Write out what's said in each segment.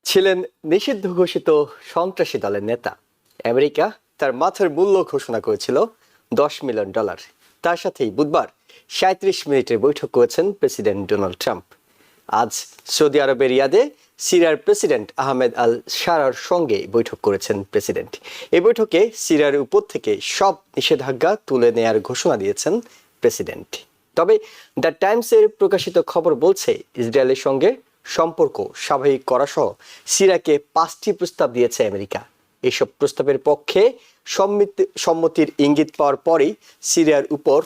ছিলেন নিষিদ্ধ ঘোষিত সন্ত্রাসী দলের নেতা। আমেরিকা তার মাথার মূল্য ঘোষণা করেছিল $10 মিলিয়ন। তার সাথেই বুধবার 37 মিনিটের বৈঠক করেছেন প্রেসিডেন্ট ডোনাল্ড ট্রাম্প। আজ সৌদি আরবের রিয়াদে সিরিয়ার প্রেসিডেন্ট আহমেদ আল শারার সঙ্গে বৈঠক করেছেন প্রেসিডেন্ট। এই বৈঠকে সিরিয়ার উপর থেকে সব নিষেধাজ্ঞা তুলে নেয়ার ঘোষণা দিয়েছেন প্রেসিডেন্ট। তবে দ্য টাইমসের প্রকাশিত খবর বলছে ইসরায়েলের সঙ্গে সম্পর্ক স্বাভাবিক করা সহ সিরিয়াকে 5টি প্রস্তাব দিয়েছে আমেরিকা। এসব প্রস্তাবের পক্ষে সম্মতির ইঙ্গিত পাওয়ার পরই সিরিয়ার উপর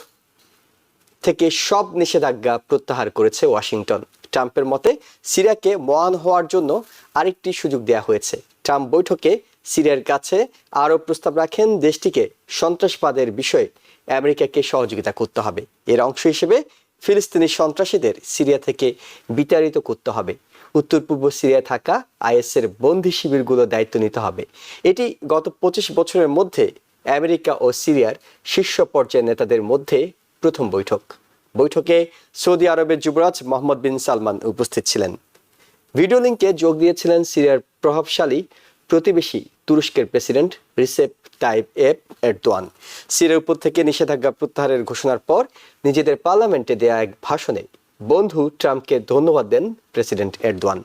থেকে সব নিষেধাজ্ঞা প্রত্যাহার করেছে ওয়াশিংটন। ট্রাম্পের মতে সিরিয়াকে মহান হওয়ার জন্য আরেকটি সুযোগ দেওয়া হয়েছে। ট্রাম্প বৈঠকে সিরিয়ার কাছে আরও প্রস্তাব রাখেন, দেশটিকে সন্ত্রাসবাদের বিষয়ে আমেরিকাকে সহযোগিতা করতে হবে। এর অংশ হিসেবে ফিলিস্তিনি সন্ত্রাসীদের সিরিয়া থেকে বিতাড়িত করতে হবে। উত্তর পূর্ব সিরিয়ায় থাকা আইএসের বন্দী শিবিরগুলো দায়িত্ব নিতে হবে। এটি গত 25 বছরের মধ্যে আমেরিকা ও সিরিয়ার শীর্ষ পর্যায়ের নেতাদের মধ্যে প্রথম বৈঠক। বৈঠকে সৌদি আরবের যুবরাজ মোহাম্মদ বিন সালমান উপস্থিত ছিলেন। ভিডিও লিঙ্কে যোগ দিয়েছিলেন সিরিয়ার প্রভাবশালী প্রতিবেশী তুরস্কের প্রেসিডেন্ট রিসেপ তাইপ এরদোয়ান। সিরিয়ার উপর থেকে নিষেধাজ্ঞা প্রত্যাহারের ঘোষণার পর নিজেদের পার্লামেন্টে দেয়া এক ভাষণে বন্ধু ট্রাম্পকে ধন্যবাদ দেন প্রেসিডেন্ট এরদোয়ান।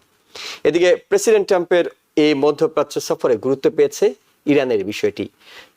এদিকে প্রেসিডেন্ট ট্রাম্পের এই মধ্যপ্রাচ্য সফরে গুরুত্ব পেয়েছে ইরানের বিষয়টি।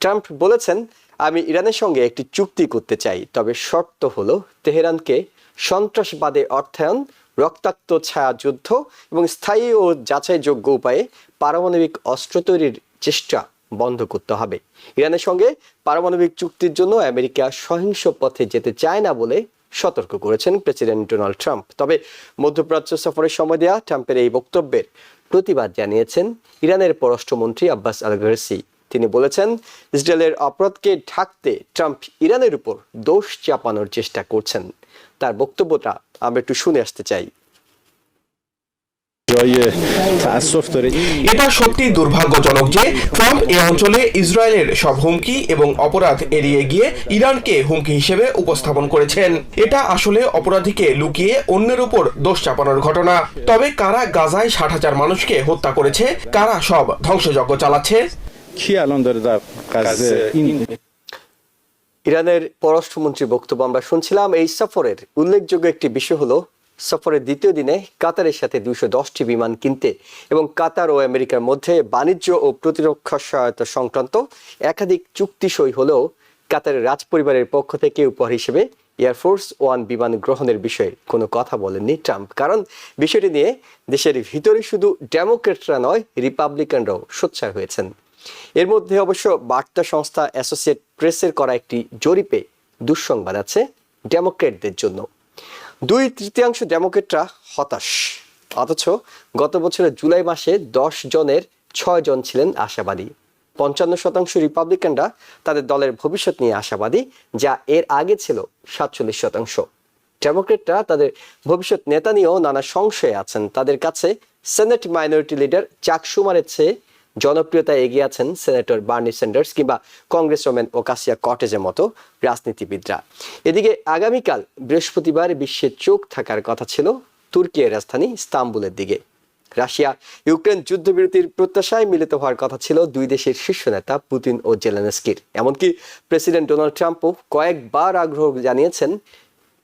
ট্রাম্প বলেছেন, আমি ইরানের সঙ্গে একটি চুক্তি করতে চাই, তবে শর্ত হলো তেহরানকে সন্ত্রাসবাদে অর্থায়ন, রক্তাক্ত ছায়া যুদ্ধ এবং স্থায়ী ও যাচাইযোগ্য উপায়ে পারমাণবিক অস্ত্র তৈরির চেষ্টা বন্ধ করতে হবে। ইরানের সঙ্গে পারমাণবিক চুক্তির জন্য আমেরিকা সহিংস পথে যেতে চায় না বলে সতর্ক করেছেন প্রেসিডেন্ট ডোনাল্ড ট্রাম্প। তবে মধ্যপ্রাচ্য সফরের সময় দেয়া ট্রাম্পের এই বক্তব্যের প্রতিবাদ জানিয়েছেন ইরানের পররাষ্ট্রমন্ত্রী আব্বাস আল-গারসি। তিনি বলেছেন, ইসরায়েলের অপরাধকে ঢাকতে ট্রাম্প ইরানের উপর দোষ চাপানোর চেষ্টা করছেন। তার বক্তব্যটা আমরা একটু শুনে আসতে চাই। এটা সত্যি দুর্ভাগ্যজনক যে ট্রাম্প এই অঞ্চলে ইসরায়েলের সব হুমকি এবং অপরাধ এড়িয়ে গিয়ে ইরানকে হুমকি হিসেবে উপস্থাপন করেছেন। এটা আসলে অপরাধীকে লুকিয়ে অন্যের উপর দোষ চাপানোর ঘটনা। তবে কারা গাজায় 60,000 মানুষকে হত্যা করেছে, কারা সব ধ্বংসযজ্ঞ চালাচ্ছে? ইরানের পররাষ্ট্রমন্ত্রীর বক্তব্য আমরা শুনছিলাম। এই সফরের উল্লেখযোগ্য একটি বিষয় হলো, সফরের দ্বিতীয় দিনে কাতারের সাথে 210টি বিমান কিনতে এবং কাতার ও আমেরিকার মধ্যে বাণিজ্য ও প্রতিরক্ষা সহায়তা সংক্রান্ত একাধিক চুক্তি সই হলেও কাতারের রাজপরিবারের পক্ষ থেকে উপহার হিসেবে এয়ারফোর্স ওয়ান বিমান গ্রহণের বিষয়ে কোনো কথা বলেননি ট্রাম্প। কারণ বিষয়টি নিয়ে দেশের ভিতরে শুধু ডেমোক্রেটরা নয়, রিপাবলিকানরাও সোচ্চার হয়েছেন। এর মধ্যে অবশ্য বার্তা সংস্থা অ্যাসোসিয়েট প্রেসের করা একটি জরিপে দুঃসংবাদ আছে ডেমোক্রেটদের জন্য। 2/3 ডেমোক্রেটরা হতাশ, অথচ গত বছরের জুলাই মাসে 10 জনের 6 জন ছিলেন আশাবাদী। 55% রিপাবলিকানরা তাদের দলের ভবিষ্যৎ নিয়ে আশাবাদী, যা এর আগে ছিল 47%। ডেমোক্রেটরা তাদের ভবিষ্যৎ নেতা নিয়েও নানা সংশয়ে আছেন। তাদের কাছে সেনেট মাইনরিটি লিডার চাক শুমারের চেয়ে জনপ্রিয়তায় এগিয়ে আছেন সেনেটর বার্নি স্যান্ডার্স কিংবা কংগ্রেসম্যান ওকাসিয়া কর্টেজের মতো রাজনীতিবিদরা। এদিকে আগামীকাল বৃহস্পতিবার বিশ্বের চোখ থাকার কথা ছিল তুর্কির রাজধানী ইস্তাম্বুলের দিকে। রাশিয়া ইউক্রেন যুদ্ধবিরতির প্রত্যাশায় মিলিত হওয়ার কথা ছিল দুই দেশের শীর্ষ নেতা পুতিন ও জেলেনস্কির। এমনকি প্রেসিডেন্ট ডোনাল্ড ট্রাম্পও কয়েকবার আগ্রহ জানিয়েছেন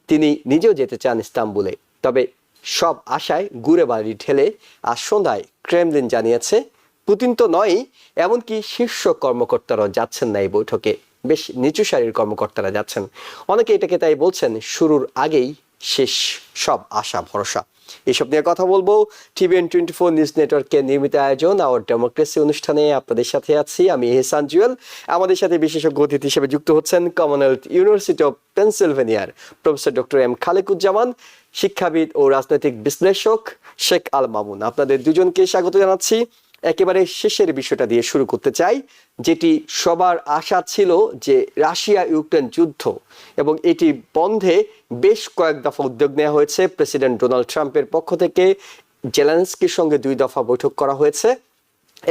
তিনি নিজেও যেতে চান ইস্তাম্বুলে। তবে সব আশায় গুড়ে বাড়ি ঢেলে আজ সন্ধ্যায় ক্রেমলিন জানিয়েছে পুতিন তো নয়, এমনকি শীর্ষ কর্মকর্তারাও যাচ্ছেন না এই বৈঠকে। বেশ নিচু সারির কর্মকর্তারা যাচ্ছেন। অনেকে এটাকে তাই বলছেন শুরুর আগেই শেষ সব আশা ভরসা। এসব নিয়ে কথা বলবো TVN24 নিউজ নেটওয়ার্কের নিয়মিত আয়োজন আওয়ার ডেমোক্রেসি অনুষ্ঠানে। আপনাদের সাথে আছি আমি এহসান জুয়েল। আমাদের সাথে বিশেষজ্ঞ অতিথি হিসেবে যুক্ত হচ্ছেন কমনওয়েলথ ইউনিভার্সিটি অফ পেনসিলভেনিয়ার প্রফেসর ডক্টর এম খালেকুজ্জামান, শিক্ষাবিদ ও রাজনৈতিক বিশ্লেষক শেখ আল মামুন। আপনাদের দুজনকে স্বাগত জানাচ্ছি। একেবারে শেষের বিষয়টা দিয়ে শুরু করতে চাই, যেটি সবার আশা ছিল যে রাশিয়া ইউক্রেন যুদ্ধ এবং এটি বন্ধে বেশ কয়েক দফা উদ্যোগ নেওয়া হয়েছে। প্রেসিডেন্ট ডোনাল্ড ট্রাম্পের পক্ষ থেকে জেলেনস্কির সঙ্গে 2 দফা বৈঠক করা হয়েছে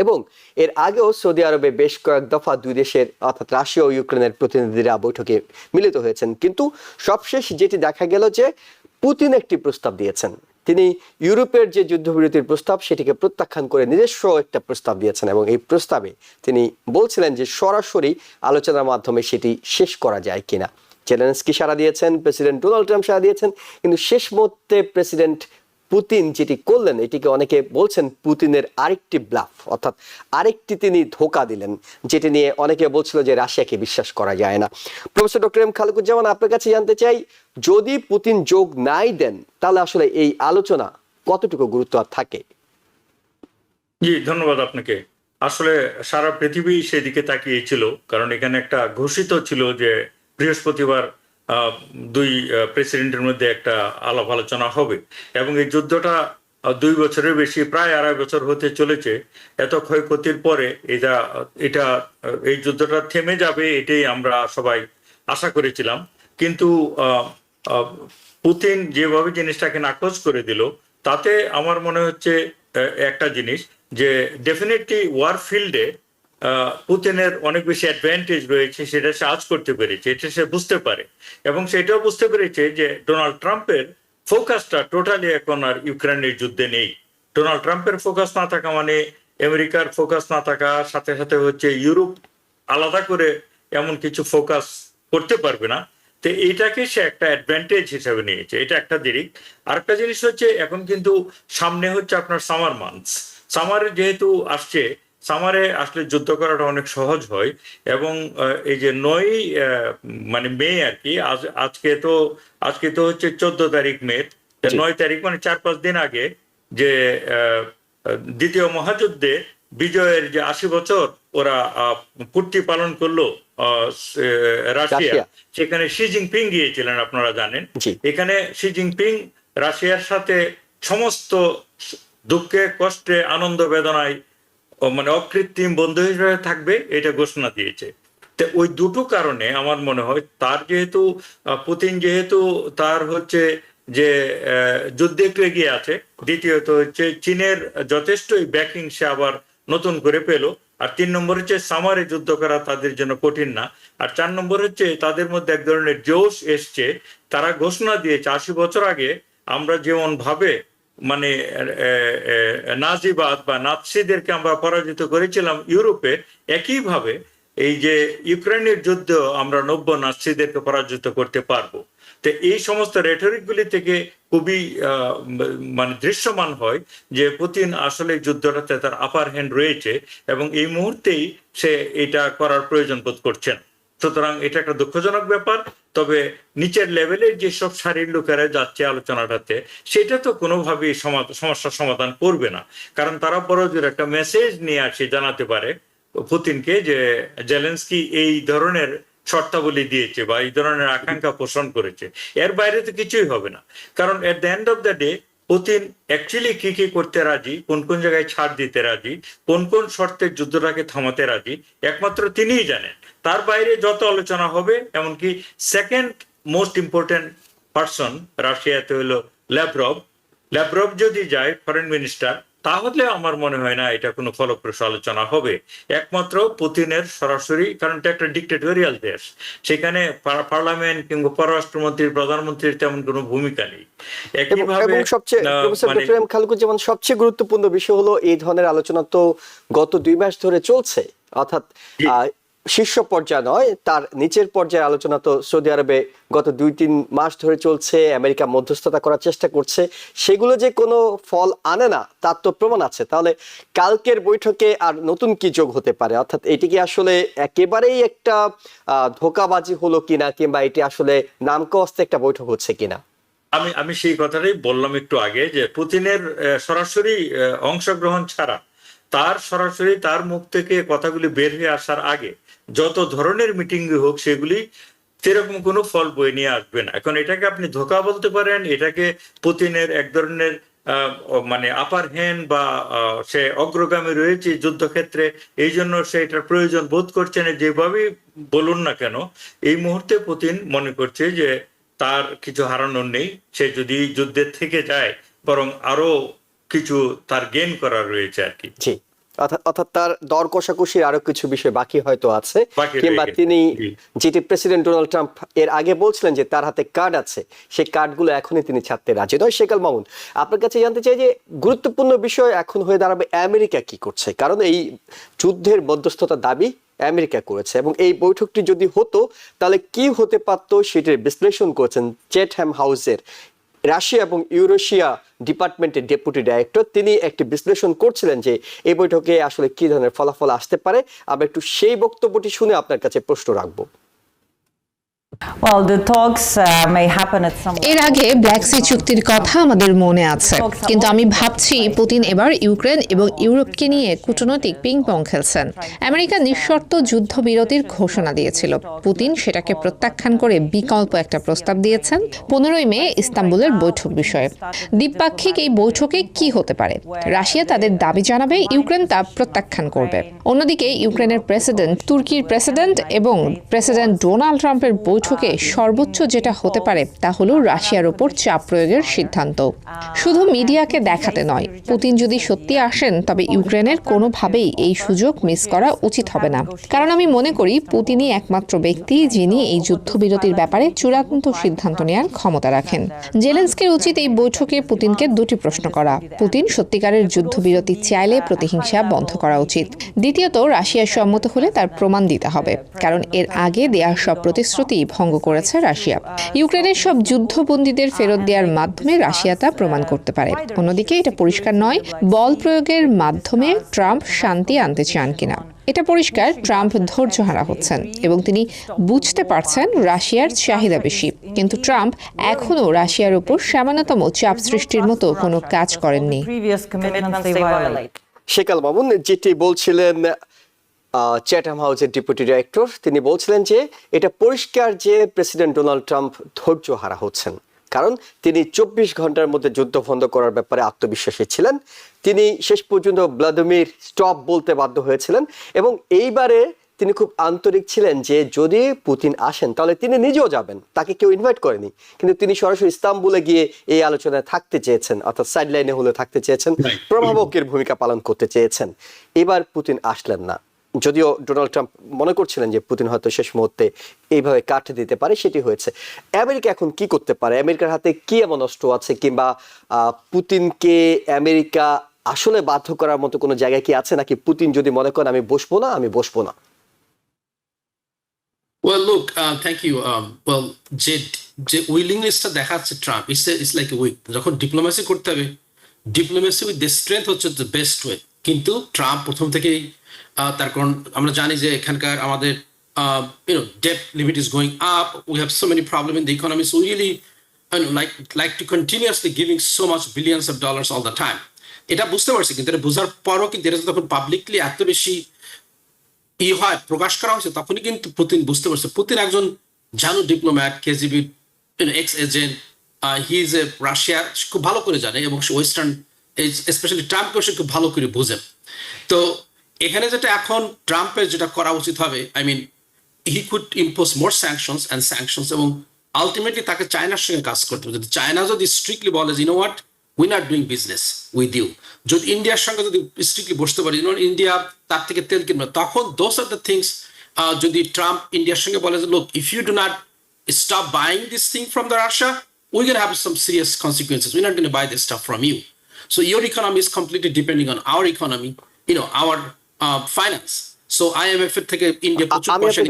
এবং এর আগেও সৌদি আরবে বেশ কয়েক দফা দুই দেশের অর্থাৎ রাশিয়া ও ইউক্রেনের প্রতিনিধিরা বৈঠকে মিলিত হয়েছেন। কিন্তু সবশেষ যেটি দেখা গেল যে পুতিন একটি প্রস্তাব দিয়েছেন তিনি ইউরোপের যে যুদ্ধবিরতির প্রস্তাব সেটিকে প্রত্যাখ্যান করে নিজস্ব একটা প্রস্তাব দিয়েছেন এবং এই প্রস্তাবে তিনি বলছিলেন যে সরাসরি আলোচনার মাধ্যমে সেটি শেষ করা যায় কিনা। জেলেনস্কি সাড়া দিয়েছেন, প্রেসিডেন্ট ডোনাল্ড ট্রাম্প সাড়া দিয়েছেন, কিন্তু শেষ মুহূর্তে প্রেসিডেন্ট পুতিন যেটি করলেন এটিকে অনেকে বলছেন পুতিনের আরেকটি ব্লাফ, অর্থাৎ আরেকটি তিনি ধোঁকা দিলেন, যেটি নিয়ে অনেকে বলছিল যে রাশিয়াকে বিশ্বাস করা যায় না। প্রফেসর ডক্টর এম খালেকুজ্জামান, আপনার কাছে জানতে চাই, যদি পুতিন যোগ নাই দেন তাহলে আসলে এই আলোচনা কতটুকু গুরুত্ব আর থাকে? জি, ধন্যবাদ আপনাকে। আসলে সারা পৃথিবী সেদিকে তাকিয়েছিল, কারণ এখানে একটা ঘোষিত ছিল যে বৃহস্পতিবার দুই প্রেসিডেন্টের মধ্যে একটা আলাপ আলোচনা হবে, এবং এই যুদ্ধটা 2 বছরের বেশি, প্রায় 2.5 বছর হতে চলেছে। এত ক্ষয়ক্ষতির পরে এটা এই যুদ্ধটা থেমে যাবে, এটাই আমরা সবাই আশা করেছিলাম। কিন্তু পুতিন যেভাবে জিনিসটাকে নাকচ করে দিল, তাতে আমার মনে হচ্ছে একটা জিনিস, যে ডেফিনেটলি ওয়ার ফিল্ডে পুতিনের অনেক বেশি অ্যাডভান্টেজ রয়েছে, সেটা সে আজ করতে পেরেছে, এটা সে বুঝতে পারে। এবং সেটাও বুঝতে পেরেছে যে ডোনাল্ড ট্রাম্পের ফোকাসটা টোটালি এখন আর ইউক্রেনের যুদ্ধে নেই। ডোনাল্ড ট্রাম্পের ফোকাস না থাকা মানে আমেরিকার ফোকাস না থাকা, সাথে সাথে হচ্ছে ইউরোপ আলাদা করে এমন কিছু ফোকাস করতে পারবে না। তো এইটাকে সে একটা অ্যাডভান্টেজ হিসেবে নিয়েছে, এটা একটা দিক। আরেকটা জিনিস হচ্ছে, এখন কিন্তু সামনে হচ্ছে আপনার সামার মান্থস। সামারে যেহেতু আসছে, সামারে আসলে যুদ্ধ করাটা অনেক সহজ হয়। এবং এই যে 9 মানে মে আর কি, আজকে তো হচ্ছে 14 তারিখ মে, 9 তারিখ মানে 4-5 দিন আগে যে দ্বিতীয় মহাযুদ্ধে বিজয়ের যে 80 বছর ওরা পূর্তি পালন করলো রাশিয়া, সেখানে শি জিনপিং গিয়েছিলেন, আপনারা জানেন। এখানে শি জিনপিং রাশিয়ার সাথে সমস্ত দুঃখে কষ্টে আনন্দ বেদনায় মানে অকৃত্রিম বন্ধু হিসেবে থাকবে, এটা ঘোষণা দিয়েছে। তো ওই দুটো কারণে আমার মনে হয়, তার যেহেতু পুতিন যেহেতু তার হচ্ছে যে যুদ্ধে একটু এগিয়ে আছে, দ্বিতীয়ত হচ্ছে চীনের যথেষ্টই ব্যাকিং সে আবার নতুন করে পেলো, আর 3 নম্বর হচ্ছে সামারে যুদ্ধ করা তাদের জন্য কঠিন না, আর 4 নম্বর হচ্ছে তাদের মধ্যে এক ধরনের জোশ এসছে। তারা ঘোষণা দিয়েছে 80 বছর আগে আমরা যেমন ভাবে মানে নাজিবাদ বা নাৎসিদেরকে আমরা পরাজিত করেছিলাম ইউরোপে, একইভাবে এই যে ইউক্রেনের যুদ্ধ আমরা নব্য নাৎসিদেরকে পরাজিত করতে পারবো। তো এই সমস্ত রেটরিক গুলি থেকে খুবই মানে দৃশ্যমান হয় যে পুতিন আসলে যুদ্ধটাতে তার আপার হ্যান্ড রয়েছে, এবং এই মুহূর্তেই সে এটা করার প্রয়োজন বোধ করছেন। সুতরাং এটা একটা দুঃখজনক ব্যাপার। তবে নিচের লেভেলের যেসব সারির লোকেরা যাচ্ছে আলোচনাটাতে, সেটা তো কোনোভাবেই সমস্যার সমাধান করবে না, কারণ তারা বড় জোর একটা মেসেজ নিয়ে আসে, জানাতে পারে পুতিনকে যে জেলেনস্কি এই ধরনের শর্তাবলী দিয়েছে বা এই ধরনের আকাঙ্ক্ষা পোষণ করেছে। এর বাইরে তো কিছুই হবে না, কারণ at the end of the day Putin actually কি কি করতে রাজি, কোন কোন জায়গায় ছাড় দিতে রাজি, কোন কোন শর্তের যুদ্ধটাকে থামাতে রাজি, একমাত্র তিনিই জানেন। তার বাইরে যত আলোচনা হবে, এমনকি সেকেন্ড মোস্ট ইম্পর্টেন্ট পার্সন রাশিয়াতে হলো ল্যাভরভ যদি যায় ফরেন মিনিস্টার, তাহলে আমার মনে হয় না এটা কোনো ফলপ্রসূ আলোচনা হবে। একমাত্র পুতিনের সরাসরি, কারণ এটা একটা ডিক্টেটোরিয়াল দেশ, সেখানে পার্লামেন্ট কিংবা পররাষ্ট্রমন্ত্রী প্রধানমন্ত্রীর তেমন কোনো ভূমিকা নেই। একইভাবে সবচেয়ে গুরুত্বপূর্ণ বিষয় হলো, এই ধরনের আলোচনা তো গত 2 মাস ধরে চলছে, অর্থাৎ শীর্ষ পর্যায়ে নয়, তার নিচের পর্যায়ে আলোচনা তো সৌদি আরবে গত 2-3 মাস ধরে চলছে। আমেরিকা মধ্যস্থতা করার চেষ্টা করছে, সেগুলো যে কোনো ফল আনে না তার তো প্রমাণ আছে। তাহলে কালকের বৈঠকে আর নতুন কি যোগ হতে পারে? অর্থাৎ এটি কি আসলে একেবারেই একটা ধোঁকাবাজি হলো কিনা, কিংবা এটি আসলে নামকাওয়াস্তে একটা বৈঠক হচ্ছে কিনা? আমি সেই কথাটাই বললাম একটু আগে, যে পুতিনের সরাসরি অংশগ্রহণ ছাড়া, তার সরাসরি তার মুখ থেকে কথাগুলি বের হয়ে আসার আগে যত ধরনের মিটিং হোক, সেগুলি সেরকম কোনো ফল বয়ে নিয়ে আসবে না। এখন এটাকে আপনি ধোঁকা বলতে পারেন, এটাকে পুতিনের এক ধরনের মানে আপার হ্যান্ড বা সে অগ্রগামী রয়েছে যুদ্ধক্ষেত্রে, এই জন্য সে এটার প্রয়োজন বোধ করছে না। যেভাবেই বলুন না কেন, এই মুহূর্তে পুতিন মনে করছে যে তার কিছু হারানোর নেই, সে যদি যুদ্ধের থেকে যায় বরং আরো কিছু তার গেইন করার রয়েছে আর কি। জি, অর্থাৎ তার দর কষাকষির আরো কিছু বিষয় বাকি হয়তো আছে, বাকি কিংবা রয়ে গেছে। তিনি জি। যেটি প্রেসিডেন্ট ডোনাল্ড ট্রাম্প এর আগে বলছিলেন যে তার হাতে কার্ড আছে, সেই কার্ডগুলো এখনই তিনি ছাড়তে রাজি নয়। শেকাল মামুন, আপনার কাছে জানতে চাই যে গুরুত্বপূর্ণ বিষয় এখন হয়ে দাঁড়াবে আমেরিকা কি করছে, কারণ এই যুদ্ধের মধ্যস্থতার দাবি আমেরিকা করেছে এবং এই বৈঠকটি যদি হতো তাহলে কি হতে পারত সেটির বিশ্লেষণ করেছেন চ্যাটহ্যাম হাউসের রাশিয়া এবং ইউরেশিয়া ডিপার্টমেন্টের ডেপুটি ডাইরেক্টর। তিনি একটি বিশ্লেষণ করছিলেন যে এই বৈঠকে আসলে কি ধরনের ফলাফল আসতে পারে। আমরা একটু সেই বক্তব্যটি শুনে আপনার কাছে প্রশ্ন রাখবো। Well, the talks may happen at some. এর আগে ব্ল্যাক সি চুক্তির কথা আমাদের মনে আছে, কিন্তু আমি ভাবছি পুতিন এবার ইউক্রেন এবং ইউরোপকে নিয়ে কূটনৈতিক পিং পং খেলছেন। আমেরিকা নিঃশর্ত যুদ্ধবিরতির ঘোষণা দিয়েছিল, পুতিন সেটাকে প্রত্যাখ্যান করে বিকল্প একটা প্রস্তাব দিয়েছেন 15 মে ইস্তাম্বুলের বৈঠক বিষয়ে। দ্বিপাক্ষিক এই বৈঠকে কি হতে পারে? রাশিয়া তাদের দাবি জানাবে, ইউক্রেন তা প্রত্যাখ্যান করবে। অন্যদিকে ইউক্রেনের প্রেসিডেন্ট, তুর্কির প্রেসিডেন্ট এবং প্রেসিডেন্ট ডোনাল্ড ট্রাম্পের বৈঠকে সর্বোচ্চ যেটা হতে পারে তা হলো রাশিয়ার উপর চাপ প্রয়োগের সিদ্ধান্ত। শুধু মিডিয়াকে দেখাতে নয়, পুতিন যদি সত্যি আসেন তবে ইউক্রেনের কোনোভাবেই এই সুযোগ মিস করা উচিত হবে না। কারণ আমি মনে করি পুতিনই একমাত্র ব্যক্তি যিনি এই যুদ্ধবিরতির ব্যাপারে চূড়ান্ত সিদ্ধান্ত নেওয়ার ক্ষমতা রাখেন। জেলেনস্কির উচিত এই বৈঠকে পুতিনকে দুটি প্রশ্ন করা। পুতিন সত্যিকারের যুদ্ধবিরতি চাইলে প্রতিহিংসা বন্ধ করা উচিত। দ্বিতীয়ত, রাশিয়া সম্মত হলে তার প্রমাণ দিতে হবে, কারণ এর আগে দেয়া সব প্রতিশ্রুতি ভঙ্গ করেছে রাশিয়া। ইউক্রেনের সব যুদ্ধবন্দীদের ফেরত দেওয়ার মাধ্যমে রাশিয়া তা প্রমাণ করতে পারে। অন্যদিকে এটা পরিষ্কার নয় বল প্রয়োগের মাধ্যমে ট্রাম্প শান্তি আনতে চান কিনা। এটা পরিষ্কার ট্রাম্প ধৈর্যহারা হচ্ছেন এবং তিনি বুঝতে পারছেন রাশিয়ার চাহিদা বেশি, কিন্তু ট্রাম্প এখনও রাশিয়ার উপর সামান্যতম চাপ সৃষ্টির মতো কোনো কাজ করেননি। Previous commitments they violate. শেকাল Mamun, যেটি বলছিলেন চ্যাটহ্যাম হাউসের ডেপুটি ডাইরেক্টর, তিনি বলছিলেন যে এটা পরিষ্কার যে প্রেসিডেন্ট ডোনাল্ড ট্রাম্প ধৈর্য হারা হচ্ছেন, কারণ তিনি 24 ঘন্টার মধ্যে যুদ্ধ বন্ধ করার ব্যাপারে আত্মবিশ্বাসী ছিলেন। তিনি শেষ পর্যন্ত ভ্লাদিমির স্টপ বলতে বাধ্য হয়েছিলেন এবং এইবারে তিনি খুব আন্তরিক ছিলেন যে যদি পুতিন আসেন তাহলে তিনি নিজেও যাবেন, তাকে কেউ ইনভাইট করেনি, কিন্তু তিনি সরাসরি ইস্তাম্বুলে গিয়ে এই আলোচনায় থাকতে চেয়েছেন, অর্থাৎ সাইড লাইনে হলে থাকতে চেয়েছেন, প্রভাবকের ভূমিকা পালন করতে চেয়েছেন। এবার পুতিন আসলেন না, যদিও ডোনাল্ড ট্রাম্প মনে করছিলেন যে পুতিন হয়তো শেষ মুহূর্তে এইভাবে কাটে দিতে পারে, সেটি হয়েছে। আমেরিকা এখন কি করতে পারে? আমেরিকার হাতে কি এমন অস্ত্র আছে, কিংবা পুতিনকে আমেরিকা আসলে বাধ্য করার মতো কোনো জায়গায় কি আছে, নাকি পুতিন যদি মনে করেন আমি বসবো না, আমি বসবো না? Well, look, thank you. Well, যে উইলিংনেসটা দেখাচ্ছে Trump, it's like a weak. যখন ডিপ্লোমেসি করতে হবে, ডিপ্লোমেসি উইথ দ্য স্ট্রেংথ হচ্ছে দ্য বেস্ট ওয়ে। কিন্তু ট্রাম্প প্রথম থেকেই তার কারণ আমরা জানি যে এখানকার আমাদের debt limit is going up. We have so many problems in the economy. So we really like to continuously giving so much billions of dollars all the time. এটা বুঝতে পারছি, কিন্তু এটা বোঝার পরও কিন্তু এটা যখন পাবলিকলি এত বেশি হয় প্রকাশ করা হয়েছে, তখনই কিন্তু পুতিন বুঝতে পারছে পুতিন একজন জানো diplomat, KGB x agent, he is a Russia খুব ভালো করে জানে এবং ওয়েস্টার্ন স্পেশালি ট্রাম্পকে সে খুব ভালো করে বোঝেন। তো এখানে যেটা এখন ট্রাম্পের যেটা করা উচিত হবে, I mean he could impose more sanctions এবং আলটিমেটলি তাকে চায়নার সঙ্গে কাজ করতে হবে। যদি চায়না যদি স্ট্রিক্টলি বলে যে what we not doing business with you, যদি ইন্ডিয়ার সঙ্গে যদি স্ট্রিক্টলি বসতে পারি ইন্ডিয়া তার থেকে তেল কিনবে, তখন দোজ আর দ্য থিংস। যদি ট্রাম্প ইন্ডিয়ার সঙ্গে বলে যে look if you do not stop buying this thing from the Russia we can have some serious consequences, we not gonna buy this stuff from you. So your economy is completely depending on our economy, our finance. So IMF এর থেকে India প্রচুর পয়সা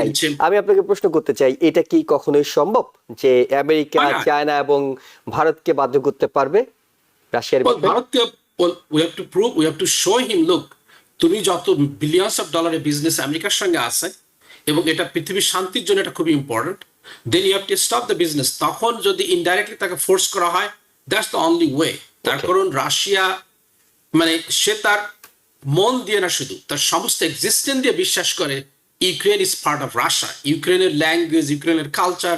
নিচ্ছে। আমি আপনাকে প্রশ্ন করতে চাই, এটা কি কখনোই সম্ভব যে আমেরিকা, চায়না এবং ভারতকে বাধ্য করতে পারবে রাশিয়ার বিরুদ্ধে? ভারতকে we have to prove, we have to show him, look, তুমি যত বিলিয়নস অফ ডলারের বিজনেস আমেরিকার সঙ্গে আছে এবং এটা পৃথিবীর শান্তির জন্য এটা খুবই important, then you have to stop the business. তখন যদি ইনডাইরেক্টলি তাকে ফোর্স করা হয়, দ্যাটস দ্য অনলি ওয়ে। তার কারণ রাশিয়া মানে সে তার মন দিয়ে না, শুধু তার সমস্ত এক্সিস্টেন্স দিয়ে বিশ্বাস করে Ukraine is part of Russia. ইউক্রেনের ল্যাঙ্গুয়েজ, ইউক্রেনের কালচার,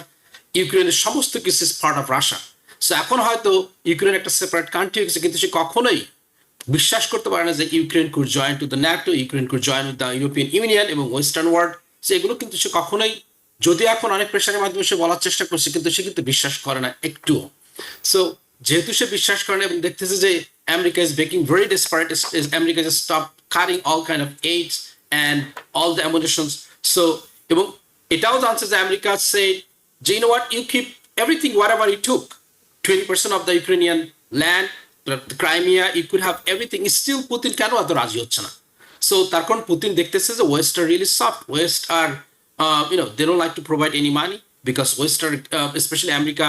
ইউক্রেনের সমস্ত কিছু is part of Russia. So এখন হয়তো ইউক্রেন একটা সেপারেট কান্ট্রি হয়ে গেছে, কিন্তু সে কখনোই বিশ্বাস করতে পারে না যে Ukraine could join to the NATO, Ukraine could join with the European union এবং ওয়েস্টার্ন ওয়ার্ল্ড। সেগুলো কিন্তু সে কখনোই, যদি এখন অনেক প্রেশারের মাধ্যমে সে বলার চেষ্টা করছে, কিন্তু সে কিন্তু বিশ্বাস করে না একটুও। সো যেহেতু সে বিশ্বাস করে না এবং দেখতেছে যে America is making very desperate. America just stopped cutting all kind of aids and all the ammunitions. So এবং এটাও জানছে যে America said, you know what, you keep everything whatever you took, 20% of the Ukrainian land, the Crimea, you could have everything. Still Putin কেন এত রাজি হচ্ছে না? So তার কারণ পুতিন দেখতেছে যে West are really soft. West are they don't like to provide any money because West are especially America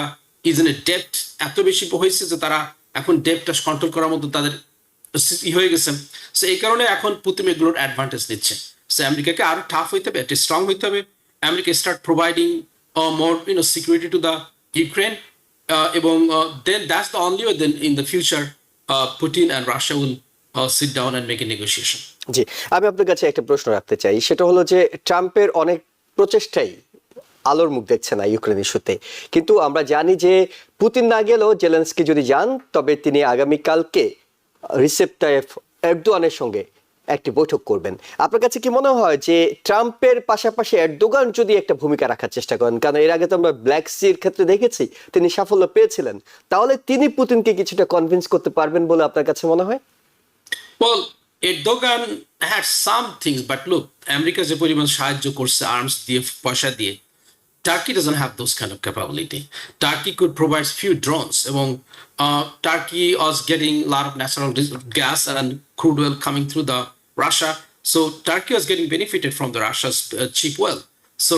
is in a debt এত বেশি হয়েছে যে তারা এখন ডেপটা কন্ট্রোল করার মতো তাদের হয়ে গেছে। সো এই কারণে এখন পুতিন এগুলোর অ্যাডভান্টেজ নিচ্ছে। সো আমেরিকাকে আরো টাফ হইতে হবে, একটু স্ট্রং হইতে হবে। America start providing more security to the Ukraine এবং then that's the only way then in the future Putin and Russia will sit down and make a negotiation. জি, আমি আপনার কাছে একটা প্রশ্ন রাখতে চাই, সেটা হলো যে ট্রাম্পের অনেক প্রচেষ্টাই আলোর মুখ দেখছে না ইউক্রেন ইস্যুতে, কিন্তু আমরা জানি যে পুতিন না গেলেও জেলেনস্কি যদি যান তবে তিনি আগামীকালকে রিসেপ তাইয়েপ এরদোয়ানের সঙ্গে একটি বৈঠক করবেন। আপনার কাছে কি মনে হয় যে ট্রাম্পের পাশাপাশি এরদোগান যদি একটা ভূমিকা রাখার চেষ্টা করেন, কারণ এর আগে তো আমরা ব্ল্যাক সির ক্ষেত্রে দেখেছি তিনি সাফল্য পেয়েছিলেন, তাহলে তিনি পুতিনকে কিছুটা কনভিন্স করতে পারবেন বলে আপনার কাছে মনে হয়? Well, Erdogan had some things, but look, America যে পরিমাণ সাহায্য করছে আর্মস দিয়ে, পয়সা দিয়ে, Turkey doesn't have those kind of capability. Turkey could provide few drones এবং Turkey was getting a lot of natural gas and crude oil coming through the Russia. So Turkey was getting benefited from the Russia's cheap oil. So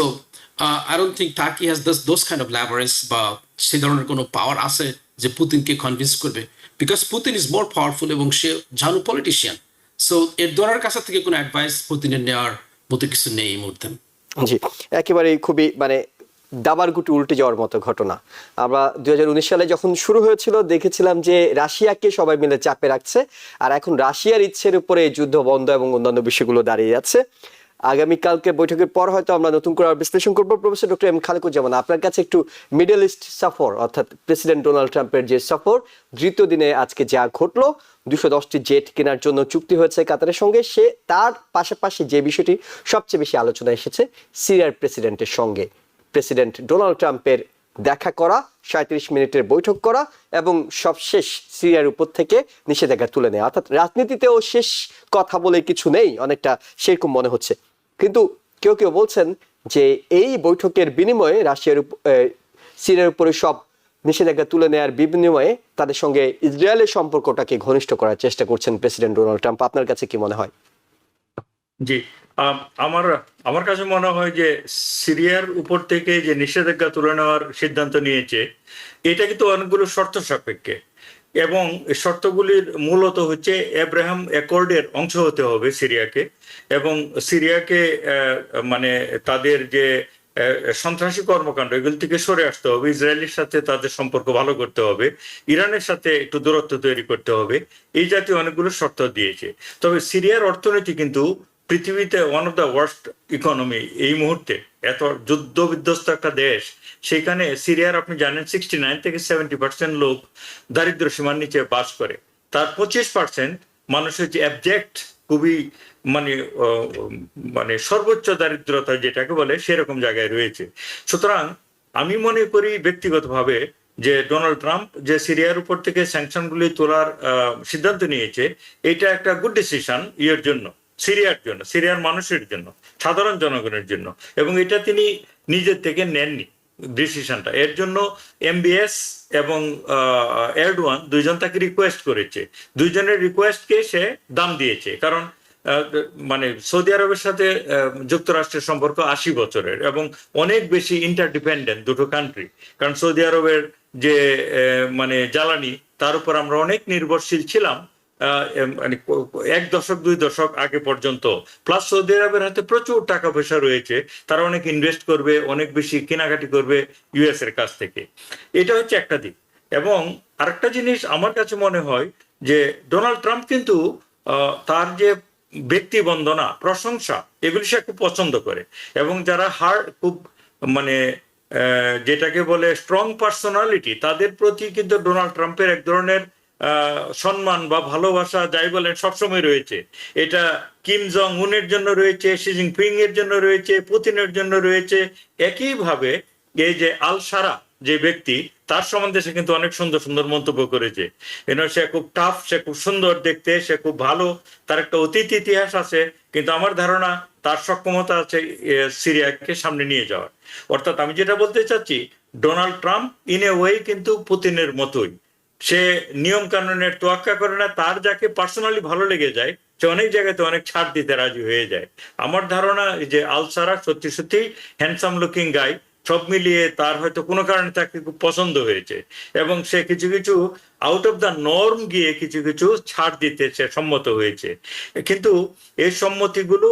I don't think Turkey has those kind of leverage বা সে ধরনের কোনো পাওয়ার আছে যে পুতিনকে convince করবে, because Putin is more powerful এবং সে ঝানু politician. So এরদোগানের কাছ থেকে কোনো অ্যাডভাইস পুতিনের নেওয়ার মতো কিছু নেই এই মুহূর্তে। জি, একেবারেই খুবই দাবার গুটি উল্টে যাওয়ার মতো ঘটনা। আমরা 2019 সালে যখন শুরু হয়েছিল দেখেছিলাম যে রাশিয়াকে সবাই মিলে চাপে রাখছে, আর এখন রাশিয়ার ইচ্ছের উপরে যুদ্ধ বন্ধ এবং অন্যান্য বিষয়গুলো দাঁড়িয়ে যাচ্ছে। আগামীকালকে বৈঠকের পর হয়তো আমরা নতুন করে বিশ্লেষণ করবো। প্রফেসর ডক্টর এম খালেকুজ্জামান, আপনার কাছে একটু মিডল ইস্ট সফর অর্থাৎ প্রেসিডেন্ট ডোনাল্ড ট্রাম্পের যে সফর, দ্বিতীয় দিনে আজকে যা ঘটলো, 210টি জেট কেনার জন্য চুক্তি হয়েছে কাতারের সঙ্গে, সে তার পাশাপাশি যে বিষয়টি সবচেয়ে বেশি আলোচনা এসেছে সিরিয়ার প্রেসিডেন্টের সঙ্গে প্রেসিডেন্ট ডোনাল্ড ট্রাম্পের দেখা করা, 37 মিনিটের বৈঠক করা এবং সবশেষ সিরিয়ার উপর থেকে নিষেধাজ্ঞা তুলে নেওয়া। অর্থাৎ রাজনীতিতেও শেষ কথা বলে কিছু নেই, অনেকটা সেরকম মনে হচ্ছে। কিন্তু কেউ কেউ বলছেন যে এই বৈঠকের বিনিময়ে সিরিয়ার উপরে সব নিষেধাজ্ঞা তুলে নেওয়ার বিনিময়ে তাদের সঙ্গে ইসরায়েলের সম্পর্কটাকে ঘনিষ্ঠ করার চেষ্টা করছেন প্রেসিডেন্ট ডোনাল্ড ট্রাম্প। আপনার কাছে কি মনে হয়? জি, আমার কাছে মনে হয় যে সিরিয়ার উপর থেকে যে নিষেধাজ্ঞা তুলে নেওয়ার সিদ্ধান্ত নিয়েছে, এটা কিন্তু অনেকগুলো শর্ত সাপেক্ষে এবং শর্তগুলির মূলত হচ্ছে আব্রাহাম অ্যাকর্ডের অংশ হতে হবে সিরিয়াকে, এবং সিরিয়াকে তাদের যে সন্ত্রাসী কর্মকাণ্ড এগুলি থেকে সরে আসতে হবে, ইসরায়েলের সাথে তাদের সম্পর্ক ভালো করতে হবে, ইরানের সাথে একটু দূরত্ব তৈরি করতে হবে, এই জাতীয় অনেকগুলো শর্ত দিয়েছে। তবে সিরিয়ার অর্থনীতি কিন্তু পৃথিবীতে one of the worst economy এই মুহূর্তে, এত যুদ্ধ বিধ্বস্ত একটা দেশ, সেখানে সিরিয়ার আপনি জানেন 69 থেকে 70% লোক দারিদ্র সীমার নিচে বাস করে, তার 25% মানুষ হচ্ছে অ্যাবজেক্ট, খুবই সর্বোচ্চ দারিদ্রতা যেটাকে বলে সেরকম জায়গায় রয়েছে। সুতরাং আমি মনে করি ব্যক্তিগতভাবে যে ডোনাল্ড ট্রাম্প যে সিরিয়ার উপর থেকে স্যাংশনগুলি তোলার সিদ্ধান্ত নিয়েছে, এটা একটা গুড ডিসিশন ইয়ের জন্য, সিরিয়ার জন্য, সিরিয়ার মানুষের জন্য, সাধারণ জনগণের জন্য, এবং এটা তিনি নিজের থেকে নেননি ডিসিশনটা। এর জন্য এমবিএস এবং এরদোয়ান দুইজন তাকে রিকোয়েস্ট করেছে, দুইজনের রিকোয়েস্টকে সে দাম দিয়েছে, কারণ সৌদি আরবের সাথে যুক্তরাষ্ট্রের সম্পর্ক 80 বছরের এবং অনেক বেশি ইন্টারডিপেন্ডেন্ট দুটো কান্ট্রি, কারণ সৌদি আরবের যে জ্বালানি তার উপর আমরা অনেক নির্ভরশীল ছিলাম 1 দশক 2 দশক আগে পর্যন্ত। প্লাস সৌদি আরবের হাতে প্রচুর টাকা পয়সা রয়েছে, তারা অনেক ইনভেস্ট করবে, অনেক বেশি কেনাকাটি করবে ইউএস এর কাছ থেকে, এটা হচ্ছে একটা দিক। এবং আরেকটা জিনিস আমার কাছে মনে হয় যে ডোনাল্ড ট্রাম্প কিন্তু তার যে ব্যক্তি বন্দনা, প্রশংসা, এগুলি সে খুব পছন্দ করে, এবং যারা খুব যেটাকে বলে স্ট্রং পার্সোনালিটি, তাদের প্রতি কিন্তু ডোনাল্ড ট্রাম্পের এক ধরনের সম্মান বা ভালোবাসা যাই বলেন সবসময় রয়েছে। এটা কিম জং উনের জন্য রয়েছে, শি জিনপিং এর জন্য রয়েছে, পুতিনের জন্য রয়েছে। একইভাবে এই যে আল সারা যে ব্যক্তি, তার সম্বন্ধে সে কিন্তু অনেক সুন্দর সুন্দর মন্তব্য করেছে। সে খুব টাফ, সে খুব সুন্দর দেখতে, সে খুব ভালো, তার একটা অতীত ইতিহাস আছে, কিন্তু আমার ধারণা তার সক্ষমতা আছে সিরিয়াকে সামনে নিয়ে যাওয়ার। অর্থাৎ আমি যেটা বলতে চাচ্ছি, Donald Trump in a way কিন্তু পুতিনের মতোই, সে নিয়ম কানুনের তোয়াক্কা করে না, তার যাকে পার্সোনালি ভালো লেগে যায় সে অনেক জায়গাতে অনেক ছাড় দিতে রাজি হয়ে যায়। আমার ধারণা যে আলসারা সত্যি সত্যি হ্যান্ডসাম লুকিং গাই, সব মিলিয়ে তার হয়তো কোনো কারণে তাকে খুব পছন্দ হয়েছে এবং সে কিছু কিছু আউট অফ দ্য নর্ম গিয়ে কিছু কিছু ছাড় দিতে সে সম্মত হয়েছে। কিন্তু এই সম্মতিগুলো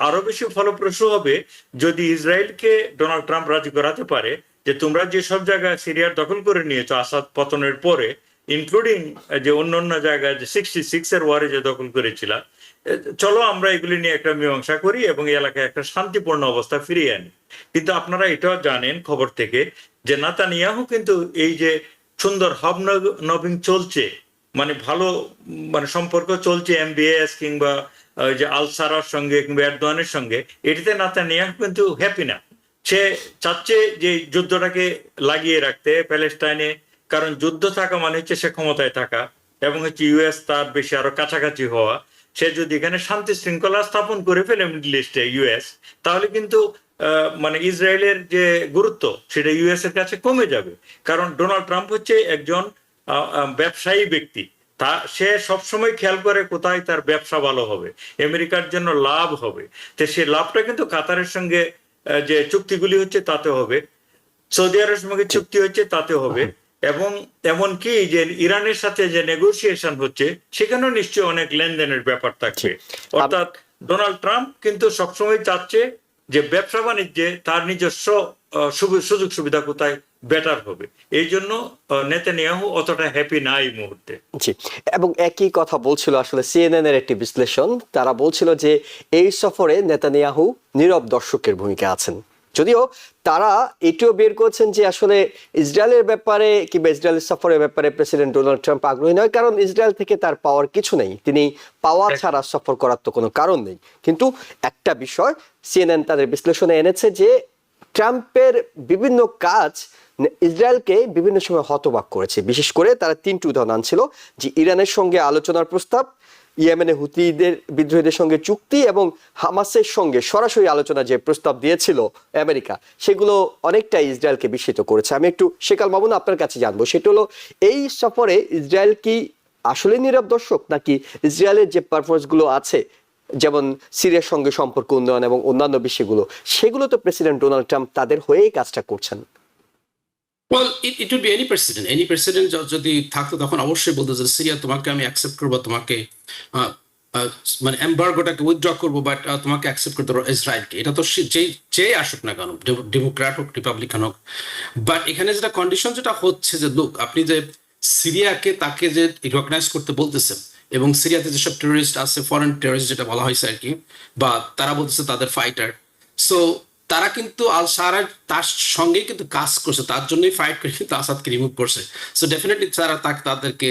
আরো বেশি ফলপ্রসূ হবে যদি ইসরায়েলকে ডোনাল্ড ট্রাম্প রাজি করাতে পারে যে তোমরা যেসব জায়গায় সিরিয়ার দখল করে নিয়েছো আসাদ পতনের পরে, ইনক্লুডিং যে অন্য জায়গায় যে 66 এর ওয়ারে যে দখল করেছিল, চলো আমরা এগুলি নিয়ে একটা মীমাংসা করি এবং এই এলাকায় একটা শান্তিপূর্ণ অবস্থা ফিরিয়ে আনি। কিন্তু আপনারা এটাও জানেন খবর থেকে যে নেতানিয়াহু কিন্তু এই যে সুন্দর হবনবিং চলছে, মানে ভালো মানে সম্পর্ক চলছে এমবিএস কিংবা যে আলসারার সঙ্গে কিংবা এরদোয়ানের সঙ্গে, এটিতে নেতানিয়াহু কিন্তু হ্যাপি না। সে চাচ্ছে যে যুদ্ধটাকে লাগিয়ে রাখতে প্যালেস্টাইনে, কারণ যুদ্ধ থাকা মানে হচ্ছে সে ক্ষমতায় থাকা এবং হচ্ছে ইউএস তার বেশি আরো কাছাকাছি হওয়া। সে যদি এখানে শান্তি শৃঙ্খলা স্থাপন করে ফেলে মিডল ইস্টে ইউএস, তাহলে কিন্তু মানে ইসরায়েলের যে গুরুত্ব সেটা ইউএস এর কাছে কমে যাবে। কারণ ডোনাল্ড ট্রাম্প হচ্ছে একজন ব্যবসায়ী ব্যক্তি, তা সে সবসময় খেয়াল করে কোথায় তার ব্যবসা ভালো হবে, আমেরিকার জন্য লাভ হবে। তো সে লাভটা কিন্তু কাতারের সঙ্গে যে চুক্তিগুলি হচ্ছে তাতে হবে, সৌদি আরবের সঙ্গে চুক্তি হচ্ছে তাতে হবে, এবং এমনকি যে ইরানের সাথে যে নেগোসিয়েশন হচ্ছে সেখানেও নিশ্চয়ই অনেক লেনদেনের ব্যাপার থাকবে। অর্থাৎ ডোনাল্ড ট্রাম্প কিন্তু সবসময় চাচ্ছে যে ব্যবসা বাণিজ্যে তার নিজস্ব সুযোগ সুবিধা কোথায় বেটার হবে। এই জন্য নেতানিয়াহু অতটা হ্যাপি না এই মুহূর্তে। জি, এবং একই কথা বলছিল আসলে সিএনএন এর একটি বিশ্লেষণ। তারা বলছিল যে এই সফরে নেতানিয়াহু নীরব দর্শকের ভূমিকা আছেন, যদিও তারা এটিও বের করেছেন যে আসলে ইসরায়েলের ব্যাপারে কিংবা ইসরায়েলের সফরের ব্যাপারে প্রেসিডেন্ট ডোনাল্ড ট্রাম্প আগ্রহী নয়, কারণ ইসরায়েল থেকে তার পাওয়ার কিছু নেই, তিনি পাওয়ার ছাড়া সফর করার তো কোনো কারণ নেই। কিন্তু একটা বিষয় সিএনএন তাদের বিশ্লেষণে এনেছে যে ট্রাম্পের বিভিন্ন কাজ ইসরায়েলকে বিভিন্ন সময় হতবাক করেছে। বিশেষ করে তারা তিনটি উদাহরণ আনছিল, যে ইরানের সঙ্গে আলোচনার প্রস্তাব, ইয়েমেনে হুতিদের বিদ্রোহীদের সঙ্গে চুক্তি এবং হামাসের সঙ্গে সরাসরি আলোচনা যে প্রস্তাব দিয়েছিল আমেরিকা, সেগুলো অনেকটা ইসরায়েলকে বিস্মিত করেছে। আমি একটু শেকাল মামুন আপনার কাছে জানবো, সেটা হলো এই সফরে ইসরায়েল কি আসলে নীরব দর্শক, নাকি ইসরায়েলের যে পারফরমেন্সগুলো আছে যেমন সিরিয়ার সঙ্গে সম্পর্ক উন্নয়ন এবং অন্যান্য বিষয়গুলো, সেগুলো তো প্রেসিডেন্ট ডোনাল্ড ট্রাম্প তাদের হয়েই কাজটা করছেন। Well, it would be any president. Any president যদি থাকতো তখন অবশ্যই বলতো যে সিরিয়া তোমাকে আমি অ্যাকসেপ্ট করবো, তোমাকে মানে এমবার্গোটাকে উইথড্র করবো, বাট তোমাকে অ্যাকসেপ্ট করতে পারবো ইসরায়েলকে। এটা তো যেই আসুক না কেন, ডেমোক্র্যাট হোক রিপাবলিকান হোক। বাট এখানে যেটা কন্ডিশন যেটা হচ্ছে যে লোক, আপনি যে সিরিয়াকে তাকে যে রিকগনাইজ করতে বলতেছেন এবং সিরিয়াতে যেসব টেরোরিস্ট আছে, ফরেন টেরোরিস্ট যেটা বলা হয়েছে আর কি, বা তারা বলতেছে তাদের ফাইটার, সো তারা কিন্তু আল সারার তার সঙ্গেই কিন্তু কাজ করছে, তার জন্যই ফাইট করে কিন্তু আসাদকে রিমুভ করছে। সো ডেফিনেটলি তারা তাদেরকে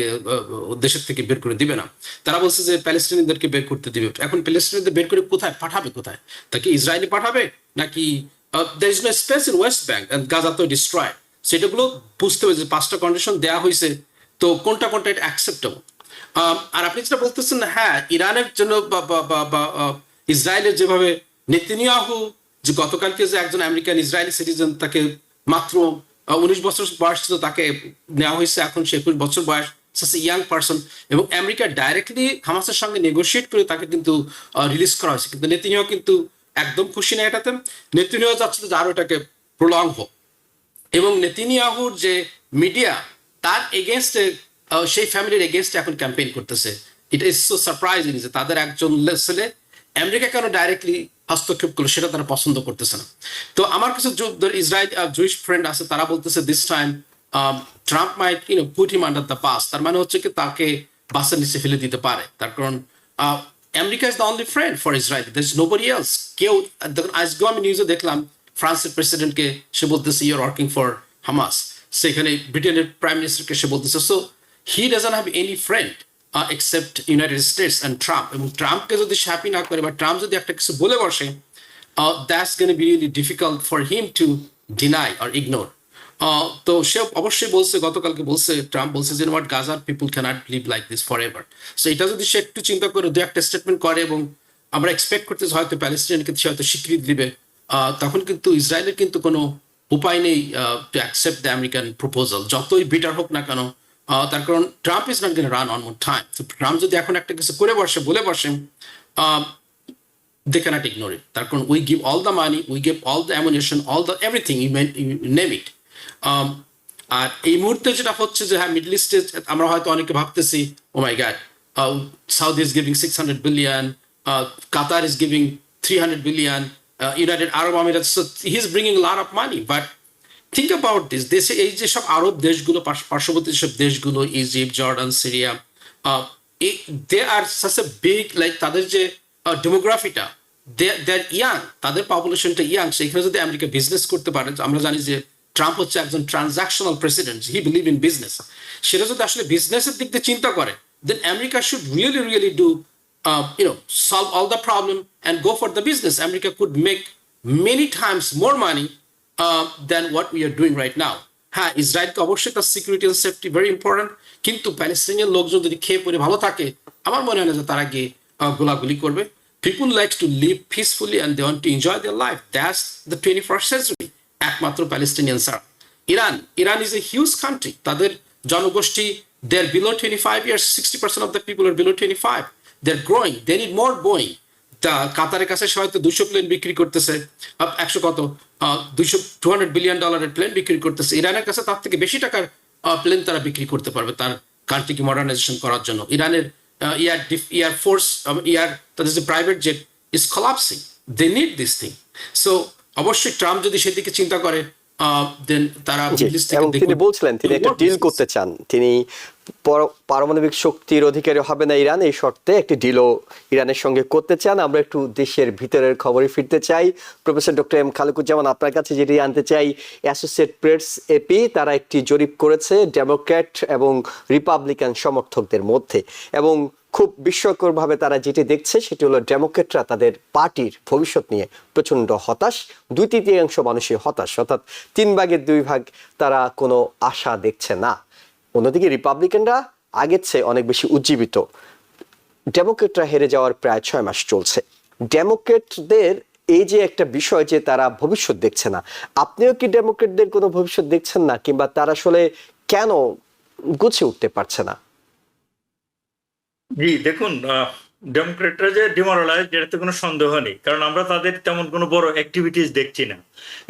দেশের থেকে বের করে দিবে না। তারা বলছে যে প্যালেস্টাইনিদেরকে বের করতে দিবে। এখন প্যালেস্টাইনিদের বের করে কোথায় পাঠাবে, কোথায় তাকে ইসরায়েলে পাঠাবে, নাকি there is no space in West Bank and Gaza তো ডিস্ট্রয়, সেটাগুলো বুঝতে হবে যে 5টা কন্ডিশন দেওয়া হয়েছে, তো কোনটা কোনটা এটা অ্যাকসেপ্টেবল। আর আপনি যেটা বলতেছেন, হ্যাঁ ইরানের জন্য বা ইসরায়েলের যেভাবে নেতানিয়াহু যে গতকালকে যে একজন আমেরিকান ইসরায়েলি সিটিজেন, তাকে মাত্র 19 বছর বয়স ছিল, তাকে নেওয়া হয়েছে, এখন সে 21 বছর বয়স, ইয়াং পার্সন, এবং আমেরিকা ডাইরেক্টলি হামাসের সঙ্গে নেগোশিয়েট করে তাকে কিন্তু রিলিজ করা হয়েছে। কিন্তু নেতানিয়াহু কিন্তু একদম খুশি না এটাতে। নেতানিয়াহু চাচ্ছিল যে আরো এটাকে প্রলং হোক, এবং নেতানিয়াহুর যে মিডিয়া তার এগেনস্টে, সেই ফ্যামিলির এগেনস্টে এখন ক্যাম্পেইন করতেছে। ইট ইজ সো সারপ্রাইজিং যে তাদের একজন ছেলে আমেরিকা কেন ডাইরেক্টলি হস্তক্ষেপ করলো সেটা তারা পছন্দ করতেছে না। তো আমার কিছু ইসরায়েল জুইশ ফ্রেন্ড আছে, তারা বলতেছে this time Trump might put him under the bus. তার মানে হচ্ছে কি তাকে বাসের নিচে ফেলে দিতে পারে, তার কারণ America is the only friend for Israel, there is nobody else. কেউ আজকে আমি নিউজে দেখলাম ফ্রান্সের প্রেসিডেন্টকে সে বলতেছে you are working for Hamas, সেখানে ব্রিটেনের প্রাইম মিনিস্টারকে সে বলতেছে। So he doesn't have any friend except United States and Trump. এবং ট্রাম্পকে যদি সে হ্যাপি না করে বা ট্রাম্প যদি একটা কিছু বলে বসে, that's going to be really difficult for him to deny or ignore. তো সে অবশ্যই বলছে, গতকালকে বলছে, ট্রাম্প বলছে যে হোয়াট গাজার people can't live like this forever. So এটা যদি সে একটু চিন্তা করে দু একটা স্টেটমেন্ট করে, এবং আমরা এক্সপেক্ট করতেছি হয়তো প্যালেস্টাইনকে সে হয়তো স্বীকৃতি দিবে, তখন কিন্তু ইসরায়েলের কিন্তু কোনো উপায় নেই to accept the American proposal, যতই বিটার হোক না কেন। তার কারণ Trump is not gonna run on more time. তো ট্রাম্প যদি এখন একটা কিছু করে বসে, বলে বসে, they cannot ignore it. তার কারণ we give all the money, we give all the ammunition, all the everything, you name it. আর এই মুহূর্তে যেটা হচ্ছে যে হ্যাঁ, মিডল ইস্টে আমরা হয়তো অনেকে ভাবতেছি oh my God, Saudi is giving 600 billion, Qatar is giving 300 billion, United Arab আমিরাত, so he is bringing lot of money. But think about this, দেশে এই যে সব আরব দেশগুলো, পার্শ্ববর্তী সব দেশগুলো, Egypt, Jordan, Syria, they are such a big, like তাদের যে ডেমোগ্রাফিটা, দে আর ইয়াং, তাদের পপুলেশনটা ইয়াং। সেখানে যদি আমেরিকা বিজনেস করতে পারে, আমরা জানি যে ট্রাম্প হচ্ছে একজন transactional president, he believe in business. সেটা যদি আসলে বিজনেসের দিক দিয়ে চিন্তা করে, then America should really do solve all the problem and go for the business. America could make many times more money than what we are doing right now. হ্যাঁ, ইসরায়েলকে অবশ্যই তার security and safety very important, কিন্তু Palestinian লোকজন যদি খেয়ে পরে ভালো থাকে, আমার মনে হয় না যে তারা গিয়ে গোলাগুলি করবে। People like to live peacefully and they want to enjoy their life. That's the 21st century. একমাত্র প্যালেস্টাইনিয়ান ছাড়া। Iran is a huge country, তাদের জনগোষ্ঠী, they are below 25 years, 60% of the people are below 25. They're growing, they need more Boeing. কাতারের কাছে হয়তো 200 plane বিক্রি করতেছে, 100 কত, 200 বিলিয়ন ডলারের প্লেন বিক্রি করতেছে। ইরানের কাছে তার থেকে বেশি টাকার প্লেন তারা বিক্রি করতে পারবে তার কান্ট্রিকে মডার্নাইজেশন করার জন্য। ইরানের এয়ার ফোর্স, তাদের যে private jet is collapsing, they need this thing. So অবশ্যই ট্রাম্প যদি সেদিকে চিন্তা করে, দেন তারা এবং তিনি বলছিলেন তিনি একটা ডিল করতে চান, তিনি পারমাণবিক শক্তির অধিকারী হবে না ইরান, এই শর্তে একটি ডিলও ইরানের সঙ্গে করতে চান। আমরা একটু দেশের ভিতরের খবরে ফিরতে চাই। প্রফেসর ডক্টর এম খালেকুজ্জামান, আপনার কাছে যেটি জানতে চাই, অ্যাসোসিয়েট প্রেস এপি তারা একটি জরিপ করেছে ডেমোক্র্যাট এবং রিপাবলিকান সমর্থকদের মধ্যে, এবং খুব বিস্ময়করভাবে তারা যেটি দেখছে সেটি হলো ডেমোক্রেটরা তাদের পার্টির ভবিষ্যৎ নিয়ে প্রচণ্ড হতাশ, 2/3 মানুষই হতাশ, অর্থাৎ 3/2 তারা কোনো আশা দেখছে না। অন্যদিকে রিপাবলিকানরা আগের চেয়ে অনেক বেশি উজ্জীবিত। ডেমোক্রেটরা হেরে যাওয়ার প্রায় 6 মাস চলছে। ডেমোক্রেটদের এই যে একটা বিষয় যে তারা ভবিষ্যৎ দেখছে না, আপনিও কি ডেমোক্রেটদের কোনো ভবিষ্যৎ দেখছেন না, কিংবা তারা আসলে কেন গুছিয়ে উঠতে পারছে না? জি দেখুন, ডেমোক্রেটরা যে ডিমোরালাইজড এটাতে কোনো সন্দেহ নেই, কারণ আমরা তাদের তেমন কোনো বড় অ্যাক্টিভিটিস দেখছি না।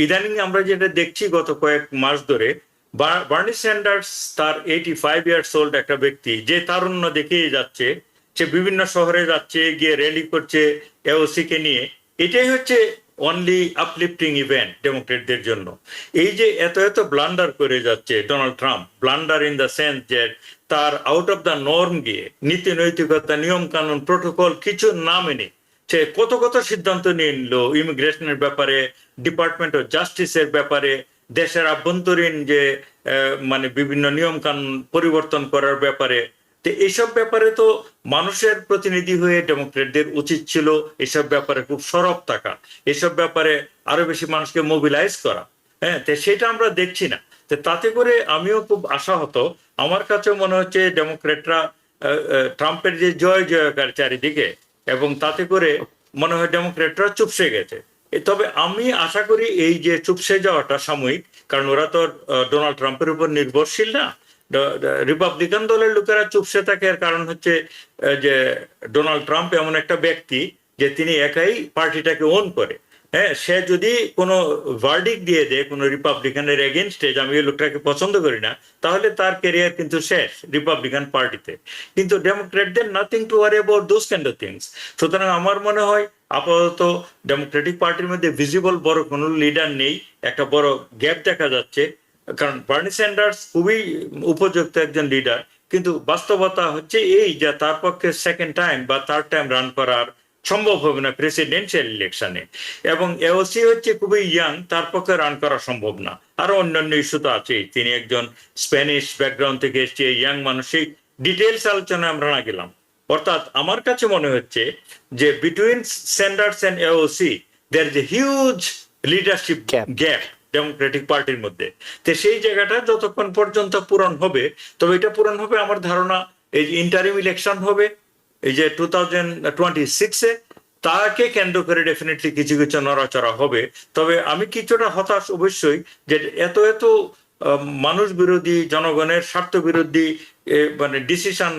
ইদানিং আমরা যেটা দেখছি গত কয়েক মাস ধরে, বার্নি স্যান্ডার্স, তার 85 ইয়ার্স ওল্ড একটা ব্যক্তি, যে তারুণ্য দেখিয়ে যাচ্ছে, সে বিভিন্ন শহরে যাচ্ছে, গিয়ে র্যালি করছে এওসি কে নিয়ে, এটাই হচ্ছে অনলি আপলিফটিং ইভেন্ট ডেমোক্রেটদের জন্য। এই যে এত ব্লান্ডার করে যাচ্ছে Donald Trump, blunder in the sense যে তার আউট অফ দ্য নর্ম গিয়ে নীতি নৈতিকতা, নিয়ম কানুন, প্রোটোকল কিছু না মেনে সে কত সিদ্ধান্ত নিয়ে নিল ইমিগ্রেশনের ব্যাপারে, ডিপার্টমেন্ট অফ জাস্টিসের ব্যাপারে, দেশের আভ্যন্তরীণ যে মানে বিভিন্ন নিয়ম কানুন পরিবর্তন করার ব্যাপারে। তো এইসব ব্যাপারে তো মানুষের প্রতিনিধি হয়ে ডেমোক্রেটদের উচিত ছিল এসব ব্যাপারে খুব সরব থাকা, এসব ব্যাপারে আরো বেশি মানুষকে মোবিলাইজ করা। হ্যাঁ, তো সেটা আমরা দেখছি না। তো তাতে করে আমিও খুব আশাহত। আমার কাছে মনে হচ্ছে ডেমোক্রেটরা ট্রাম্পের যে জয়কার চারিদিকে, এবং তাতে করে মনে হয় ডেমোক্রেটরা চুপসে গেছে। তবে আমি আশা করি এই যে চুপসে যাওয়াটা সাময়িক, কারণ ওরা তো ডোনাল্ড ট্রাম্পের উপর নির্ভরশীল না। রিপাবলিকান দলের লোকেরা চুপসে থাকে, এর কারণ হচ্ছে যে ডোনাল্ড ট্রাম্প এমন একটা ব্যক্তি যে তিনি একাই পার্টিটাকে ওন করে। হ্যাঁ, সে যদি কোনো ভার্ডিক দিয়ে দেয় কোনো রিপাবলিকানের এগেনস্টে, আমি এই লোকটাকে পছন্দ করি না, তাহলে তার ক্যারিয়ার কিন্তু শেষ রিপাবলিকান পার্টিতে। কিন্তু ডেমোক্রেটদের nothing to worry about those kind of things. সুতরাং আমার মনে হয় আপাতত ডেমোক্রেটিক পার্টির মধ্যে ভিজিবল বড় কোনো লিডার নেই, একটা বড় গ্যাপ দেখা যাচ্ছে। কারণ বার্নি স্যান্ডার্স খুবই উপযুক্ত একজন লিডার, কিন্তু বাস্তবতা হচ্ছে এই যে তার পক্ষে সেকেন্ড টাইম বা থার্ড টাইম রান করার সম্ভব হবে না প্রেসিডেন্সিয়াল ইলেকশনে, এবং এওসি হচ্ছে খুবই ইয়াং, তার পক্ষে রান করা সম্ভব না। আরো অন্যান্য ইস্যু তো আছেই, তিনি একজন স্প্যানিশ ব্যাকগ্রাউন্ড থেকে এসছে, ইয়াং মানুষ, সেই ডিটেলস আলোচনায় আমরা না গেলাম। অর্থাৎ আমার কাছে মনে হচ্ছে যে between Sanders and AOC there is a huge leadership gap Democratic পার্টির মধ্যে। তো সেই জায়গাটা যতক্ষণ পর্যন্ত পূরণ হবে, তবে এটা পূরণ হবে আমার ধারণা এই যে ইন্টারিম ইলেকশন হবে এই যে 2026-এ, তাকে কেন্দ্র করে ডেফিনেটলি কিছু কিছু নড়াচড়া হবে। তবে আমি কিছুটা হতাশ অবশ্যই যে এত এত মানুষ বিরোধী, জনগণের স্বার্থ বিরোধী মানে ডিসিশন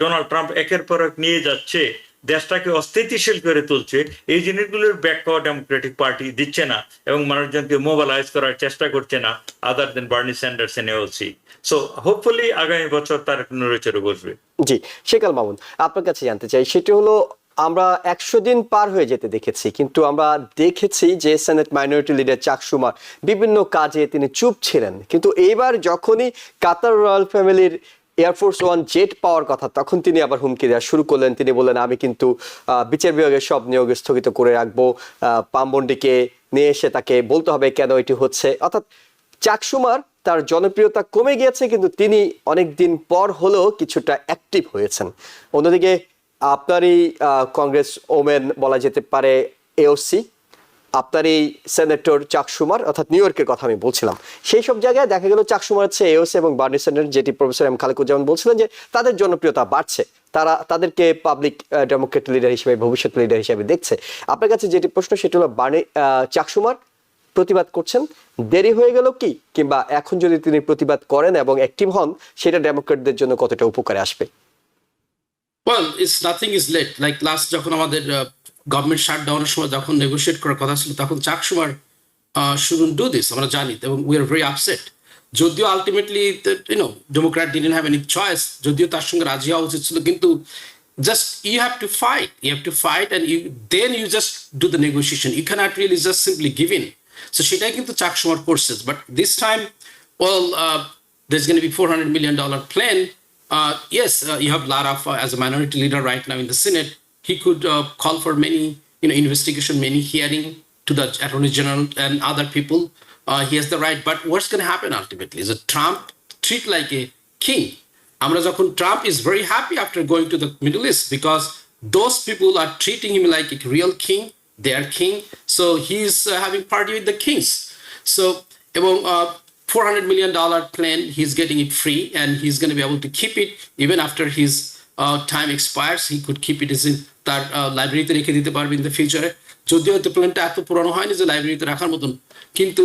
ডোনাল্ড ট্রাম্প একের পর এক নিয়ে যাচ্ছে, দেশটাকে অস্থিতিশীল করে তুলছে। এই জিনিসগুলোর ব্যাখ্যা ডেমোক্রেটিক পার্টি দিচ্ছে না এবং মানুষজনকে মোবিলাইজ করার চেষ্টা করছে না, other than Bernie Sanders and AOC. So hopefully আগামী বছর তার নড়েচড়ে বসবে। জি, শেখ আল মামুন, আপনার কাছে জানতে চাই, সেটা হলো আমরা 100 দিন পার হয়ে যেতে দেখেছি, কিন্তু আমরা দেখেছি যে সেনেট মাইনরিটি লিডার চাক শুমার বিভিন্ন কাজে তিনি চুপ ছিলেন, কিন্তু এইবার যখনই কাতার রয়্যাল ফ্যামিলির এয়ারফোর্স ওয়ান জেট পাওয়ার কথা, তখন তিনি আবার হুমকি দেওয়া শুরু করলেন। তিনি বললেন, আমি কিন্তু বিচার বিভাগের সব নিয়োগ স্থগিত করে রাখবো, পামবন্ডিকে নিয়ে এসে তাকে বলতে হবে কেন এটি হচ্ছে। অর্থাৎ চাক শুমার তার জনপ্রিয়তা কমে গিয়েছে, কিন্তু তিনি অনেকদিন পর হলেও কিছুটা অ্যাক্টিভ হয়েছেন। অন্যদিকে আপনারই কংগ্রেস ওমেন বলা যেতে পারে এওসি, আপনারই সেনেটর চাক শুমার, অর্থাৎ নিউ ইয়র্কের কথা আমি বলছিলাম, সেই সব জায়গায় দেখা গেল চাক শুমার হচ্ছে এওসি এবং বার্নি স্যান্ডার্স, যেটি প্রফেসর এম খালেকুজ্জামান বলছিলেন যে তাদের জনপ্রিয়তা বাড়ছে, তাদেরকে পাবলিক ডেমোক্রেট লিডার হিসেবে, ভবিষ্যৎ লিডার হিসেবে দেখছে। আপনার কাছে যেটি প্রশ্ন সেটা হলো, চাক শুমার প্রতিবাদ করছেন, দেরি হয়ে গেল কি, কিংবা এখন যদি তিনি প্রতিবাদ করেন এবং অ্যাক্টিভ হন, সেটা ডেমোক্রেটদের জন্য কতটা উপকারে আসবে? Well, it's nothing is late. Like last যখন আমাদের গভর্নমেন্ট শাটডাউনের সময় যখন নেগোশিয়েট করার কথা ছিল, তখন চাক শুমার shouldn't do this, আমরা জানি, এবং we are very upset. যদিও ultimately Democrat didn't have any choice, যদিও তার সঙ্গে রাজি হওয়া উচিত ছিল, কিন্তু just you have to fight and then you just do the negotiation. You cannot really just simply give in. So সেটাই কিন্তু চাক শুমার করছে, but this time, well, there's going to be $400 million plan. Yes, you have Lara as a minority leader right now in the Senate. He could call for many, investigation, many hearing to the Attorney General and other people. He has the right, but what's going to happen ultimately is that Trump treat like a king. Amra jokhon Trump is very happy after going to the Middle East because those people are treating him like a real king. They are king, so he's having party with the kings. So, $400 million plan, he's getting it free and he's going to be able to keep it even after his time expires. He could keep it as in তার লাইব্রেরিতে রেখে দিতে পারবে in the ফিউচারে। যদিও তো প্ল্যানটা এত পুরনো হয়নি যে লাইব্রেরিতে রাখার মতন, কিন্তু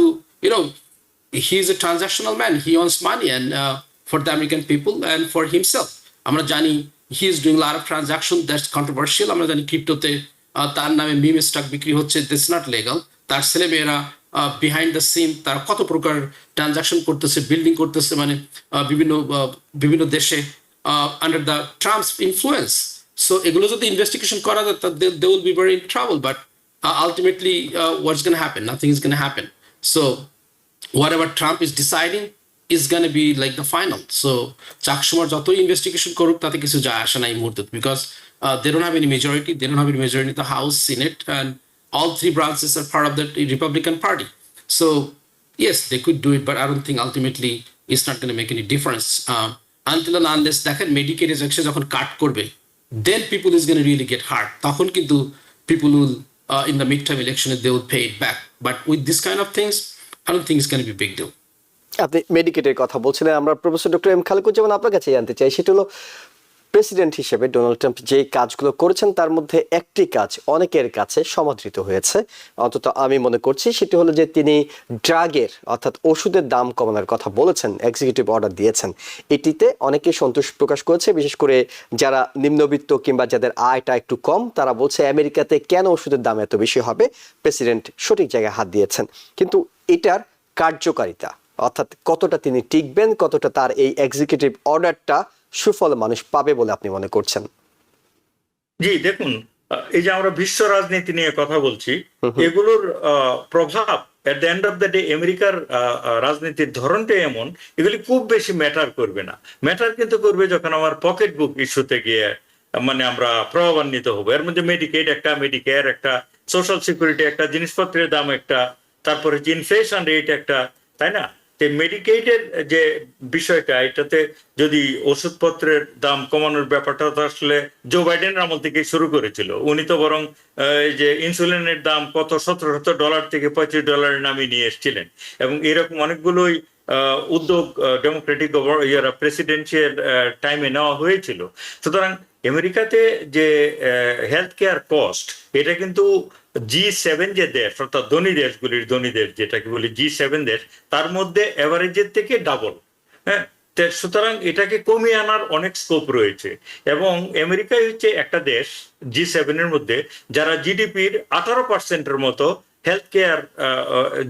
he is a transactional man, he wants money and for the American people and for himself. আমরা জানি he is doing lot of transaction that's controversial. আমরা জানি ক্রিপ্টোতে তার নামে মিম স্টক বিক্রি হচ্ছে, দিস নট লিগাল। তার ছেলেমেয়েরা বিহাইন্ড দ্য সিন তারা কত প্রকার ট্রানজাকশন করতেছে, বিল্ডিং করতেছে, মানে বিভিন্ন দেশে under the Trump's influence. So এগুলো যদি ইনভেস্টিগেশন করা যায়, they will be very in trouble, but ultimately what's gonna happen? Nothing is gonna happen. So whatever Trump is deciding is going to be like the final. So চাক শুমার যতই investigation করুক তাতে কিছু যায় আসে না এই মুহূর্তে, because they don't have any majority. They don't have any majority in the House, Senate, and all three branches are part of the Republican Party. So yes, they could do it, but I don't think ultimately it's not going to make any difference until and unless দেখেন Medicaid এসে যখন কাট করবে, then people is going to really get hurt. তখন কিন্তু people will in the midterm election they will pay it back. But with this kind of things, I don't think it's going to be a big deal. আপনি মেডিকেটের কথা বলছিলেন, আমরা professor doctor M Khalekuzzaman আপনার কাছে জানতে চাই, সেটা হলো প্রেসিডেন্ট হিসেবে ডোনাল্ড ট্রাম্প যে কাজগুলো করেছেন তার মধ্যে একটি কাজ অনেকের কাছে সমাদৃত হয়েছে, অন্তত আমি মনে করছি, সেটি হলো যে তিনি ড্রাগের অর্থাৎ ওষুধের দাম কমানোর কথা বলেছেন, এক্সিকিউটিভ অর্ডার দিয়েছেন। এটিতে অনেকে সন্তোষ প্রকাশ করেছে, বিশেষ করে যারা নিম্নবিত্ত কিংবা যাদের আয়টা একটু কম, তারা বলছে আমেরিকাতে কেন ওষুধের দাম এত বেশি হবে, প্রেসিডেন্ট সঠিক জায়গায় হাত দিয়েছেন। কিন্তু এটার কার্যকারিতা অর্থাৎ কতটা তিনি টিকবেন, কতটা তার এই এক্সিকিউটিভ অর্ডারটা সুফল মানুষ পাবে বলে আপনি মনে করছেন? জি দেখুন, এই যে আমরা বিশ্ব রাজনীতি নিয়ে কথা বলছি, এগুলোর প্রভাব at the end of the day আমেরিকার রাজনীতির ধরনটাই এমন, এগুলি খুব বেশি ম্যাটার করবে না। ম্যাটার কিন্তু করবে যখন আমার পকেট বুক ইস্যুতে গিয়ে মানে আমরা প্রভাবান্বিত হবো। এর মধ্যে মেডিকেড একটা, মেডিকেয়ার একটা, সোশ্যাল সিকিউরিটি একটা, জিনিসপত্রের দাম একটা, তারপরে ইনফ্লেশন রেট একটা, তাই না? মেডিকেডের যে বিষয়টা, এটাতে যদি ওষুধপত্রের দাম কমানোর ব্যাপারটা তো আসলে জো বাইডেনের আমল থেকে শুরু করেছিল। উনি তো বরং এই যে ইনসুলিনের দাম কত $1700 থেকে $35 নামিয়ে নিয়ে এসেছিলেন, এবং এরকম অনেকগুলোই উদ্যোগ ডেমোক্রেটিক প্রেসিডেন্সিয়াল টাইমে নেওয়া হয়েছিল। সুতরাং আমেরিকাতে যে হেলথ কেয়ার কস্ট, এটা কিন্তু G7 যে দেশ, অর্থাৎ ধনী দেশ যেটাকে বলি G7 দেশ, তার মধ্যে এভারেজের থেকে ডাবল। হ্যাঁ, সুতরাং এটাকে কমিয়ে আনার অনেক স্কোপ রয়েছে। এবং আমেরিকাই হচ্ছে একটা দেশ G7 এর মধ্যে যারা জিডিপির 18% মতো হেলথ কেয়ার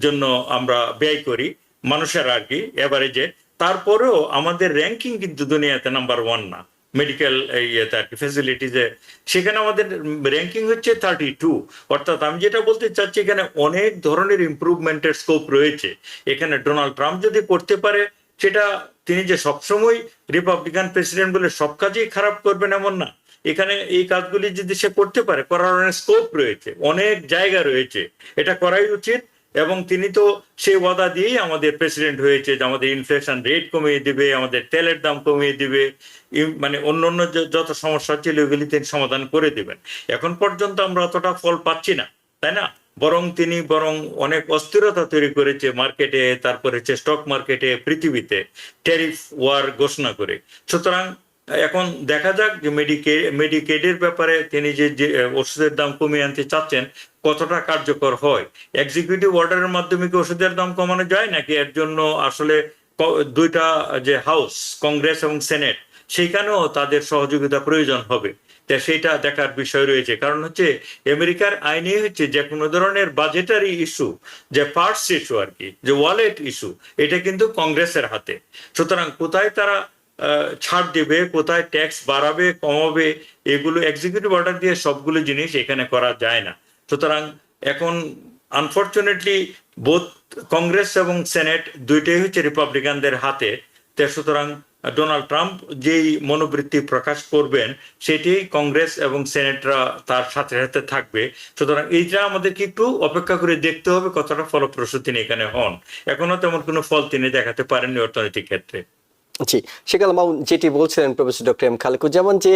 জন্য আমরা ব্যয় করি মানুষের আর কি এভারেজে। তারপরেও আমাদের র্যাঙ্কিং কিন্তু দুনিয়াতে নাম্বার 1 না মেডিকেল ইয়েতে আর কি ফ্যাসিলিটিজে, সেখানে আমাদের র্যাঙ্কিং হচ্ছে 32। অর্থাৎ আমি যেটা বলতে চাচ্ছি, এখানে অনেক ধরনের ইমপ্রুভমেন্টের স্কোপ রয়েছে। এখানে ডোনাল্ড ট্রাম্প যদি করতে পারে, সেটা তিনি যে সবসময় রিপাবলিকান প্রেসিডেন্ট বলে সব কাজেই খারাপ করবেন এমন না। এখানে এই কাজগুলি যদি সে করতে পারে, করার অনেক স্কোপ রয়েছে, অনেক জায়গা রয়েছে, এটা করাই উচিত। এবং তিনি তো সেই ওয়াদা দিয়েই আমাদের প্রেসিডেন্ট হয়েছে যে আমাদের ইনফ্লেশন রেট কমিয়ে দিবে, আমাদের তেলের দাম কমিয়ে দিবে, মানে অন্য যত সমস্যা ছিল ওইগুলি তিনি সমাধান করে দিবেন। এখন পর্যন্ত আমরা অতটা ফল পাচ্ছি না, তাই না? তিনি অনেক অস্থিরতা তৈরি করেছে মার্কেটে, তারপরে হচ্ছে স্টক মার্কেটে, পৃথিবীতে ট্যারিফ ওয়ার ঘোষণা করে। সুতরাং এখন দেখা যাক যে মেডিকেডের ব্যাপারে তিনি যে ওষুধের দাম কমিয়ে আনতে চাচ্ছেন কতটা কার্যকর হয়। এক্সিকিউটিভ অর্ডারের মাধ্যমে কি ওষুধের দাম কমানো যায়, নাকি এর জন্য আসলে দুইটা যে হাউস, কংগ্রেস এবং সেনেট, সেইখানেও তাদের সহযোগিতা প্রয়োজন হবে। সেইটা দেখার বিষয় রয়েছে। কারণ হচ্ছে আমেরিকার আইনে হচ্ছে যে কোনো ধরনের বাজেটারি ইস্যু, যে পার্টস ইস্যু আর কি, যে ওয়ালেট ইস্যু, এটা কিন্তু কংগ্রেসের হাতে। সুতরাং কোথায় তারা ছাড় দেবে, কোথায় ট্যাক্স বাড়াবে কমাবে, এগুলো এক্সিকিউটিভ অর্ডার দিয়ে সবগুলো জিনিস এখানে করা যায় না। সুতরাং এখন আনফরচুনেটলি বোথ কংগ্রেস এবং সেনেট দুইটাই হচ্ছে রিপাবলিকানদের হাতে। সুতরাং ডোনাল্ড ট্রাম্প যেই মনোবৃত্তি প্রকাশ করবেন, সেটি কংগ্রেস এবং সেনেটরা তার সাথে সাথে থাকবে। সুতরাং এইটা আমাদেরকে একটু অপেক্ষা করে দেখতে হবে কতটা ফলপ্রসূ তিনি এখানে হন। এখনো তেমন কোনো ফল তিনি দেখাতে পারেননি অর্থনৈতিক ক্ষেত্রে। জি, শেখাল মামুন যেটি বলছিলেন প্রফেসর ডক্টর এম খালেকুজ্জামান, যে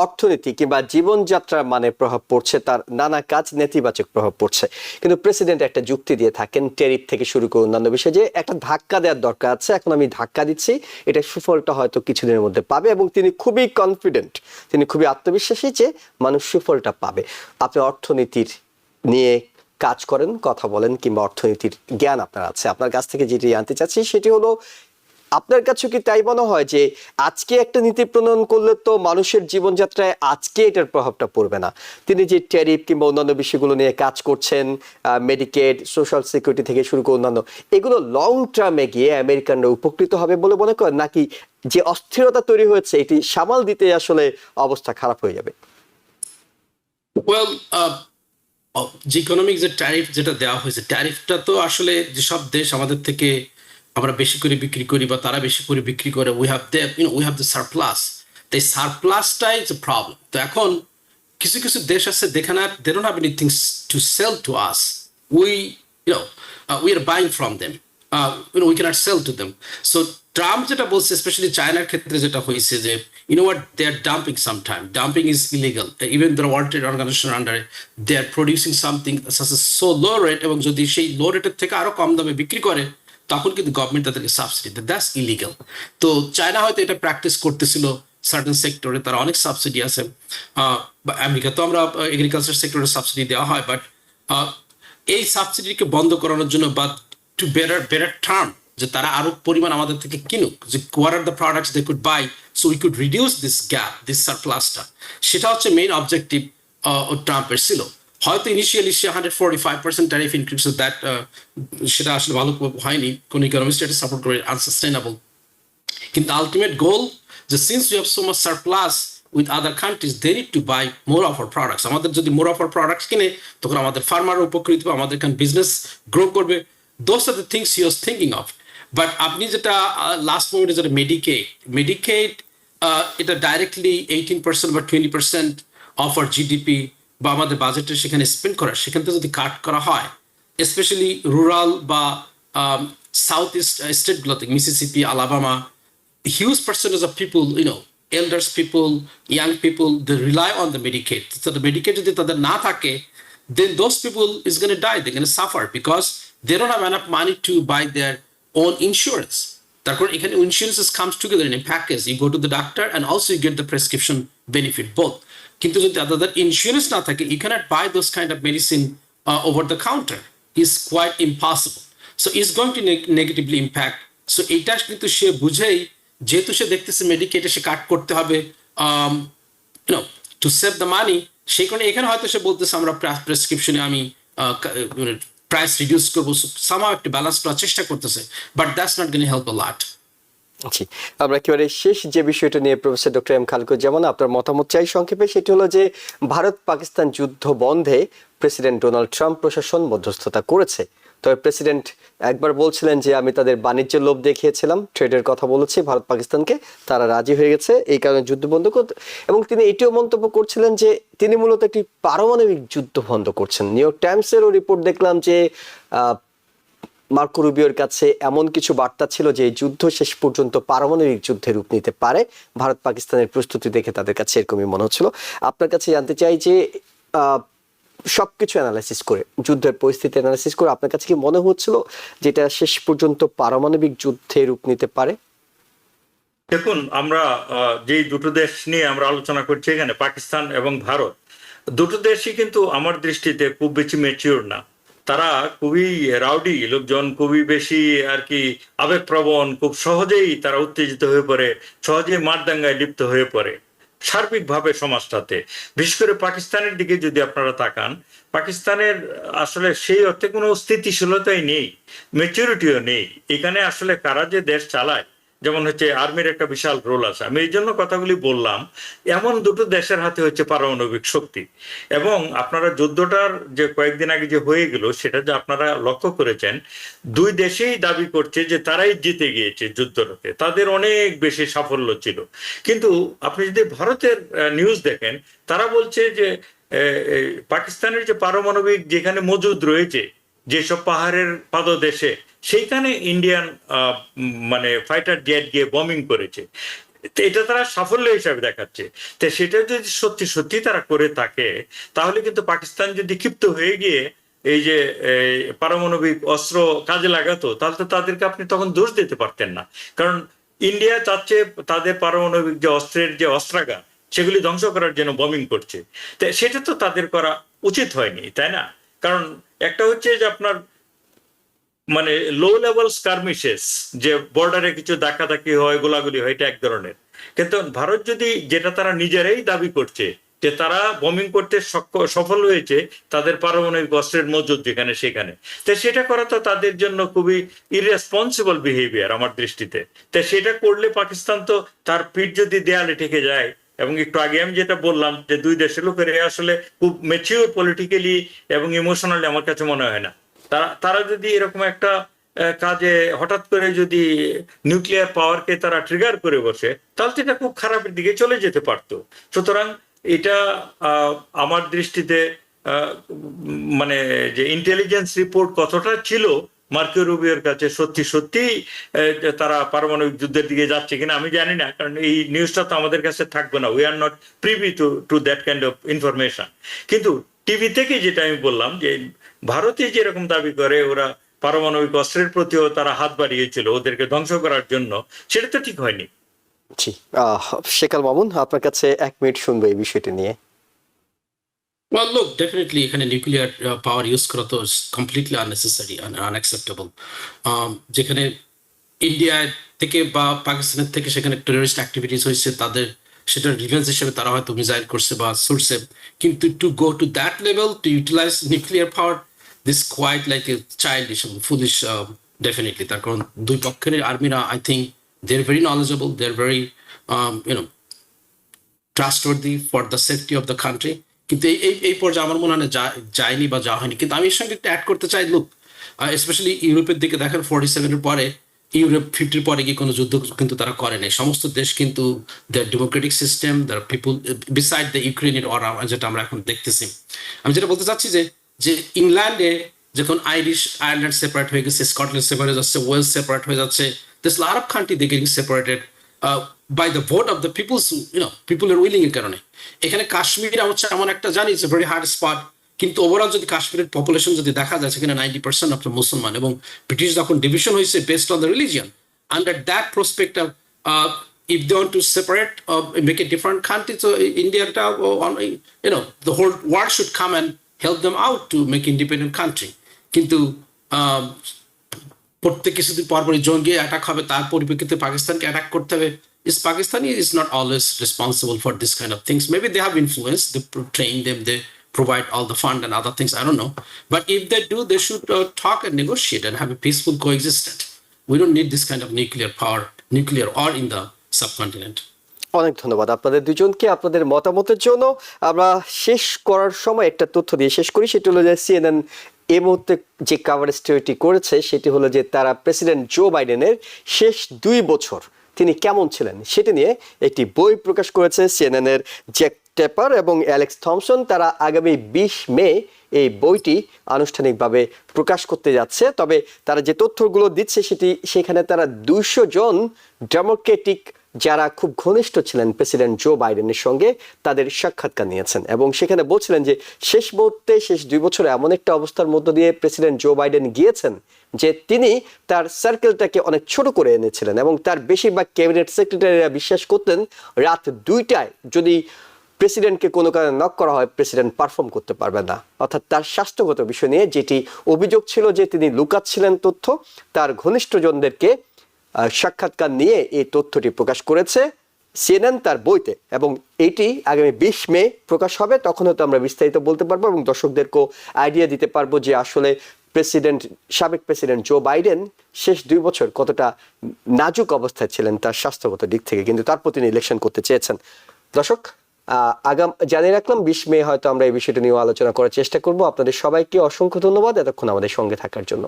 অর্থনীতি কিংবা জীবনযাত্রার মানে প্রভাব পড়ছে, তার নানা কাজ নেতিবাচক প্রভাব পড়ছে, কিন্তু প্রেসিডেন্ট একটা যুক্তি দিয়ে থাকেন ট্যারিফ থেকে শুরু করে অন্যান্য বিষয়ে, যে একটা ধাক্কা দেওয়ার দরকার আছে, এখন আমি ধাক্কা দিচ্ছি, এটা সুফলটা হয়তো কিছুদিনের মধ্যে পাবে। এবং তিনি খুবই কনফিডেন্ট, তিনি খুবই আত্মবিশ্বাসী যে মানুষ সুফলটা পাবে। আপনি অর্থনীতির নিয়ে কাজ করেন, কথা বলেন, কিংবা অর্থনীতির জ্ঞান আপনার আছে, আপনার কাছ থেকে যেটি জানতে চাচ্ছি সেটি হলো, আপনার কাছে কি তাই মনে হয় যে আজকে একটা নীতি প্রণয়ন করলে তো মানুষের জীবনযাত্রায় আজকে এটার প্রভাবটা পড়বে না? তিনি যে ট্যারিফ কিংবা অন্যান্য বিষয়গুলো নিয়ে কাজ করছেন, মেডিকেড, সোশ্যাল সিকিউরিটি থেকে শুরু করে অন্যান্য, এগুলো লং টার্মে গিয়ে আমেরিকানরা উপকৃত হবে বলে মনে করেন, নাকি যে অস্থিরতা তৈরি হয়েছে এটি সামাল দিতে আসলে অবস্থা খারাপ হয়ে যাবে? ওয়েল, যে ইকোনমিক যে ট্যারিফ যেটা দেওয়া হয়েছে, ট্যারিফটা তো আসলে যেসব দেশ আমাদের থেকে আমরা বেশি করে বিক্রি করি বা তারা বেশি করে বিক্রি করে, উই হ্যাভ দ্য সারপ্লাস। তো এই সারপ্লাসটাই ইজ এ প্রবলেম। তো এখন কিছু কিছু দেশ আছে যেখানে they don't have anything to sell to us, we are buying from them, we can't sell to them. So Trump যেটা বলছে, স্পেশালি চায়নার ক্ষেত্রে যেটা হয়েছে, যে what, they are dumping sometime. Dumping is illegal. Even the World Trade Organization under it, they are producing something such as so low rate, এবং যদি সেই লো রেটের থেকে আরো কম দামে বিক্রি করে, তখন কিন্তু গভর্নমেন্ট তাদেরকে সাবসিডি দেয়। That's illegal. তো চায়না হয়তো এটা প্র্যাকটিস করতেছিল সার্টেন সেক্টরে, তারা অনেক সাবসিডি আছে। আমেরিকা তো আমরা এগ্রিকালচার সেক্টরে সাবসিডি দেওয়া হয়, বাট এই সাবসিডিকে বন্ধ করানোর জন্য বা টু বেটার টার্ম, যে তারা আরো পরিমাণ আমাদের থেকে কিনুক, যে what are the products they could buy, so we could reduce this gap, this সারপ্লাসটা। সেটা হচ্ছে মেইন অবজেক্টিভ ট্রাম্পের ছিল। হয়তো ইনিশিয়ালি সে 145% ট্যারিফ ইনক্রিজ, দ্যাট সেটা আসলে ভালো হয়নি, কোন ইকোনমিস্ট এটা সাপোর্ট করে, আনসাস্টেইনেবল। কিন্তু আলটিমেট গোল, যে since we have so much surplus with other countries, they need to buy more of our products. আমাদের যদি মোর অফ আওয়ার প্রোডাক্টস কিনে, তখন আমাদের ফার্মার উপকৃত হবে, আমাদের এখানে বিজনেস গ্রো করবে। Those are the things he was thinking of. But আপনি যেটা লাস্ট মোমেন্টে যেটা মেডিকেড, এটা ডাইরেক্টলি 18% বা 20% অফ আর জিডিপি বা আমাদের বাজেটে সেখানে স্পেন্ড করা, সেখান থেকে যদি কাট করা হয়, স্পেশালি রুরাল বা সাউথ ইস্ট স্টেটগুলোতে Mississippi, Alabama, huge percentage of people, elders people, young people, they rely on the Medicaid. So the Medicaid যদি তাদের না থাকে, then those people is going to die, they're going to suffer because they don't have enough money to buy their own insurance. তারপর এখানে insurance comes together in a package. You go to the doctor and also you get the prescription benefit both. কিন্তু যদি তাদের insurance না থাকে, you cannot buy those kind of medicine over the counter. It's quite impossible. So it's going to negatively impact. So এটা কিন্তু সে বুঝেই, যেহেতু সে দেখতেছে মেডিকেটে সে কাট করতে হবে টু সেভ দ্য মানি, সেই কারণে এখানে হয়তো সে বলতেছে আমরা প্রেসক্রিপশনে আমি প্রাইস রিডিউস করবো, সামহাউ একটা ব্যালেন্স করার চেষ্টা করতেছে, but that's not gonna help a lot. জি, আমরা একেবারে শেষ যে বিষয়টা নিয়ে প্রফেসর ডক্টর এম খালিকুজ্জামান আপনার মতামত চাই সংক্ষেপে, সেটি হলো যে ভারত পাকিস্তান যুদ্ধ বন্ধে প্রেসিডেন্ট ডোনাল্ড ট্রাম্প প্রশাসন মধ্যস্থতা করেছে। তবে প্রেসিডেন্ট একবার বলছিলেন যে আমি তাদের বাণিজ্য লোভ দেখিয়েছিলাম, ট্রেডের কথা বলেছি ভারত পাকিস্তানকে, তারা রাজি হয়ে গেছে, এই কারণে যুদ্ধ বন্ধ করতে। এবং তিনি এটিও মন্তব্য করছিলেন যে তিনি মূলত একটি পারমাণবিক যুদ্ধ বন্ধ করছেন। নিউ ইয়র্ক টাইমসেরও রিপোর্ট দেখলাম যে মার্কো রুবিওর কাছে এমন কিছু বার্তা ছিল যে এই যুদ্ধ শেষ পর্যন্ত পারমাণবিক যুদ্ধে রূপ নিতে পারে। ভারত পাকিস্তানের প্রস্তুতি দেখে তাদের কাছে এরকমই মনে হচ্ছিল। আপনার কাছে জানতে চাই যে সবকিছু অ্যানালাইসিস করে, যুদ্ধের পরিস্থিতি অ্যানালাইসিস করে আপনার কাছে কি মনে হচ্ছিল যেটা শেষ পর্যন্ত পারমাণবিক যুদ্ধে রূপ নিতে পারে? দেখুন, আমরা যেই দুটো দেশ নিয়ে আমরা আলোচনা করছি এখানে, পাকিস্তান এবং ভারত, দুটো দেশই কিন্তু আমার দৃষ্টিতে খুব বেশি ম্যাচিওর না। তারা খুবই রাউডি লোকজন, খুবই বেশি আর কি আবেগপ্রবণ, খুব সহজেই তারা উত্তেজিত হয়ে পড়ে, সহজেই মারদাঙ্গায় লিপ্ত হয়ে পড়ে সার্বিকভাবে সমাজটাতে। বিশেষ করে পাকিস্তানের দিকে যদি আপনারা তাকান, পাকিস্তানের আসলে সেই অর্থে কোনো স্থিতিশীলতাই নেই, ম্যাচুরিটিও নেই। এখানে আসলে কারা যে দেশ চালায়, যেমন হচ্ছে আর্মির একটা বিশাল রোল আছে। আমি এই জন্য কথাগুলি বললাম, এমন দুটো দেশের হাতে হচ্ছে পারমাণবিক শক্তি। এবং আপনারা যুদ্ধটার যে কয়েকদিন আগে যে হয়ে গেল, সেটা যে আপনারা লক্ষ্য করেছেন, দুই দেশেই দাবি করছে যে তারাই জিতে গিয়েছে যুদ্ধটাতে, তাদের অনেক বেশি সাফল্য ছিল। কিন্তু আপনি যদি ভারতের নিউজ দেখেন, তারা বলছে যে পাকিস্তানের যে পারমাণবিক যেখানে মজুদ রয়েছে, যেসব পাহাড়ের পাদদেশে, সেইখানে ইন্ডিয়ান মানে ফাইটার জেট গিয়ে বমিং করেছে। এটা তারা সাফল্য হিসাবে দেখাচ্ছে। তো সেটা যদি সত্যি সত্যি তারা করে থাকে, তাহলে কিন্তু পাকিস্তান যদি ক্ষিপ্ত হয়ে গিয়ে এই যে পারমাণবিক অস্ত্র কাজে লাগাতো, তাহলে তো তাদেরকে আপনি তখন দোষ দিতে পারতেন না। কারণ ইন্ডিয়া চাচ্ছে তাদের পারমাণবিক যে অস্ত্রের যে অস্ত্রাগার, সেগুলি ধ্বংস করার জন্য বমিং করছে। তো সেটা তো তাদের করা উচিত হয়নি, তাই না? কারণ একটা হচ্ছে যে আপনার মানে লো লেভেল স্কারমিশেস, যে বর্ডারে কিছু ধাক্কাধাক্কি হয়, গোলাগুলি হয়, এটা এক ধরনের। কিন্তু ভারত যদি, যেটা তারা নিজেরাই দাবি করছে যে তারা বমিং করতে সফল হয়েছে তাদের পারমাণবিক অস্ত্রের মজুদ যেখানে সেখানে, তো সেটা করা তো তাদের জন্য খুবই ইররেসপন্সিবল বিহেভিয়ার আমার দৃষ্টিতে। তো সেটা করলে পাকিস্তান তো তার পিঠ যদি দেয়ালে ঠেকে যায়, এবং একটু আগে আমি যেটা বললাম যে দুই দেশের লোকের আসলে খুব ম্যাচিওর পলিটিক্যালি এবং ইমোশনালি আমার কাছে মনে হয় না। তারা যদি এরকম একটা কাজে হঠাৎ করে যদি নিউক্লিয়ার পাওয়ারকে তারা ট্রিগার করে বসে, তাহলে এটা খুব খারাপের দিকে চলে যেতে পারতো। সুতরাং এটা আমার দৃষ্টিতে মানে যে ইন্টেলিজেন্স রিপোর্ট কতটা ছিল মার্কো রুবিওর কাছে, সত্যি সত্যি তারা পারমাণবিক যুদ্ধের দিকে যাচ্ছে কিনা আমি জানি না, কারণ এই নিউজটা তো আমাদের কাছে থাকবে না। We are not privy to that kind of information. কিন্তু টিভি থেকে যেটা আমি বললাম যে ভারতে যেরকম দাবি করে ওরা পারমাণবিক অস্ত্রের প্রতিও তারা হাত বাড়িয়েছিল ওদেরকে ধ্বংস করার জন্য, সেটা তো ঠিক হয়নি। জি, শেখ আল মামুন, আপনার কাছে 1 মিনিট শুনবো এই বিষয়টি নিয়ে। Well, look, definitely এখানে নিউক্লিয়ার পাওয়ার ইউজ করা তো কমপ্লিটলি আননেসেসারি and unacceptable. যেখানে ইন্ডিয়া থেকে বা পাকিস্তানের থেকে সেখানে টেররিস্ট অ্যাক্টিভিটিস হয়েছে, তাদের সেটা রিভেঞ্জ হিসেবে তারা হয়তো মিসাইল করছে বা ছুটছে, কিন্তু to go to that level to utilize nuclear power, this quite like a childish এবং ফুলিশ ডেফিনেটলি। তার কারণ দুই পক্ষের আর্মিরা I think they are very knowledgeable, they are very trustworthy for the safety of the country. কিন্তু এই পর্যায়ে আমার মনে হয় যায়নি বা যাওয়া হয়নি। কিন্তু আমি এর সঙ্গে একটু অ্যাড করতে চাই, লুক স্পেশালি ইউরোপের দিকে দেখেন 47-এর পরে, ইউরোপ 50-র পরে গিয়ে কোনো যুদ্ধ কিন্তু তারা করে নাই। সমস্ত দেশ কিন্তু their democratic system, their people beside the ইউক্রেনের অর, যেটা আমরা এখন দেখতেছি। আমি যেটা বলতে চাচ্ছি যে ইংল্যান্ডে যখন আয়ারল্যান্ড সেপারেট হয়ে গেছে, স্কটল্যান্ড সেপারেট হয়ে যাচ্ছে, ওয়েলস সেপারেট হয়ে যাচ্ছে, this lot of country they getting separated by the vote of the peoples, পিপলের উইলিং এর কারণে। এখানে কাশ্মীর হচ্ছে এমন একটা জানি it's a very hard spot, কিন্তু ওভারঅল যদি কাশ্মীরের পপুলেশন যদি দেখা যায় সেখানে 90% অফ মুসলমান, এবং ব্রিটিশ যখন ডিভিশন হয়েছে based on the religion, under that prospective if they want to separate or make a different country, so India, the whole world should come and help them out to make independent country. কিন্তু প্রত্যেক কিছুদিন পরপরই জঙ্গি attack হবে, তার পরিপ্রেক্ষিতে পাকিস্তানকে attack করতে হবে। Pakistani is not always responsible for this kind of things. Maybe they have influence, they train them, they provide all the fund and other things, I don't know. But if they do, they should talk and negotiate and have a peaceful coexistence. We don't need this kind of nuclear power, nuclear or in the subcontinent. অনেক ধন্যবাদ আপনাদের দুজনকে আপনাদের মতামতের জন্য। আমরা শেষ করার সময় একটা তথ্য দিয়ে শেষ করি, সেটা হলো যে সিএনএন এই মুহূর্তে যে কভার স্টোরিটি করেছে সেটি হলো যে তারা প্রেসিডেন্ট জো বাইডেনের শেষ 2 বছর তিনি কেমন ছিলেন সেটি নিয়ে একটি বই প্রকাশ করেছে সিএনএন এর জ্যাক টেপার এবং অ্যালেক্স থমসন। তারা আগামী 20 মে এই বইটি আনুষ্ঠানিকভাবে প্রকাশ করতে যাচ্ছে। তবে তারা যে তথ্যগুলো দিচ্ছে সেখানে তারা 200 জন ডেমোক্রেটিক যারা খুব ঘনিষ্ঠ ছিলেন প্রেসিডেন্ট জো বাইডেনের সঙ্গে তাদের সাক্ষাৎকার নিয়েছেন, এবং সেখানে বলছিলেন যে শেষ মুহূর্তে শেষ 2 বছরে এমন একটা অবস্থার মধ্য দিয়ে প্রেসিডেন্ট জো বাইডেন গিয়েছেন যে তিনি তার সার্কেলটাকে অনেক ছোট করে এনেছিলেন, এবং তার বেশিরভাগ ক্যাবিনেট সেক্রেটারিরা বিশ্বাস করতেন রাত 2টায় যদি প্রেসিডেন্টকে কোনো কারণে নক করা হয় প্রেসিডেন্ট পারফর্ম করতে পারবে না। অর্থাৎ তার স্বাস্থ্যগত বিষয় নিয়ে যেটি অভিযোগ ছিল যে তিনি লুকাচ্ছিলেন তথ্য, তার ঘনিষ্ঠজনদেরকে সাক্ষাৎকার নিয়ে এই তথ্যটি প্রকাশ করেছে সিএনএন তার বইতে, এবং এটি আগামী 20 মে প্রকাশ হবে। তখন হয়তো আমরা বিস্তারিত বলতে পারবো এবং দর্শকদেরকেও আইডিয়া দিতে পারবো যে আসলে সাবেক প্রেসিডেন্ট জো বাইডেন শেষ 2 বছর কতটা নাজুক অবস্থায় ছিলেন তার স্বাস্থ্যগত দিক থেকে, কিন্তু তারপর তিনি ইলেকশন করতে চেয়েছেন। দর্শক, জানিয়ে রাখলাম 20 মে হয়তো আমরা এই বিষয়টা নিয়ে আলোচনা করার চেষ্টা করব। আপনাদের সবাইকে অসংখ্য ধন্যবাদ এতক্ষণ আমাদের সঙ্গে থাকার জন্য।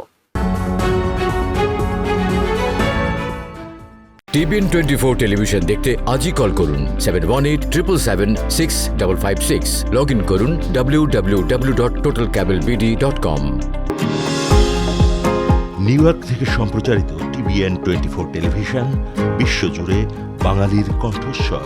টিভিএন 24 টেলিভিশন দেখতে আজই কল করুন 7187776556। লগ ইন করুন www.totalcablebd.com। নিউ ইয়র্ক থেকে সম্প্রচারিত টিভিএন 24 টেলিভিশন বিশ্বজুড়ে বাঙালির কণ্ঠস্বর।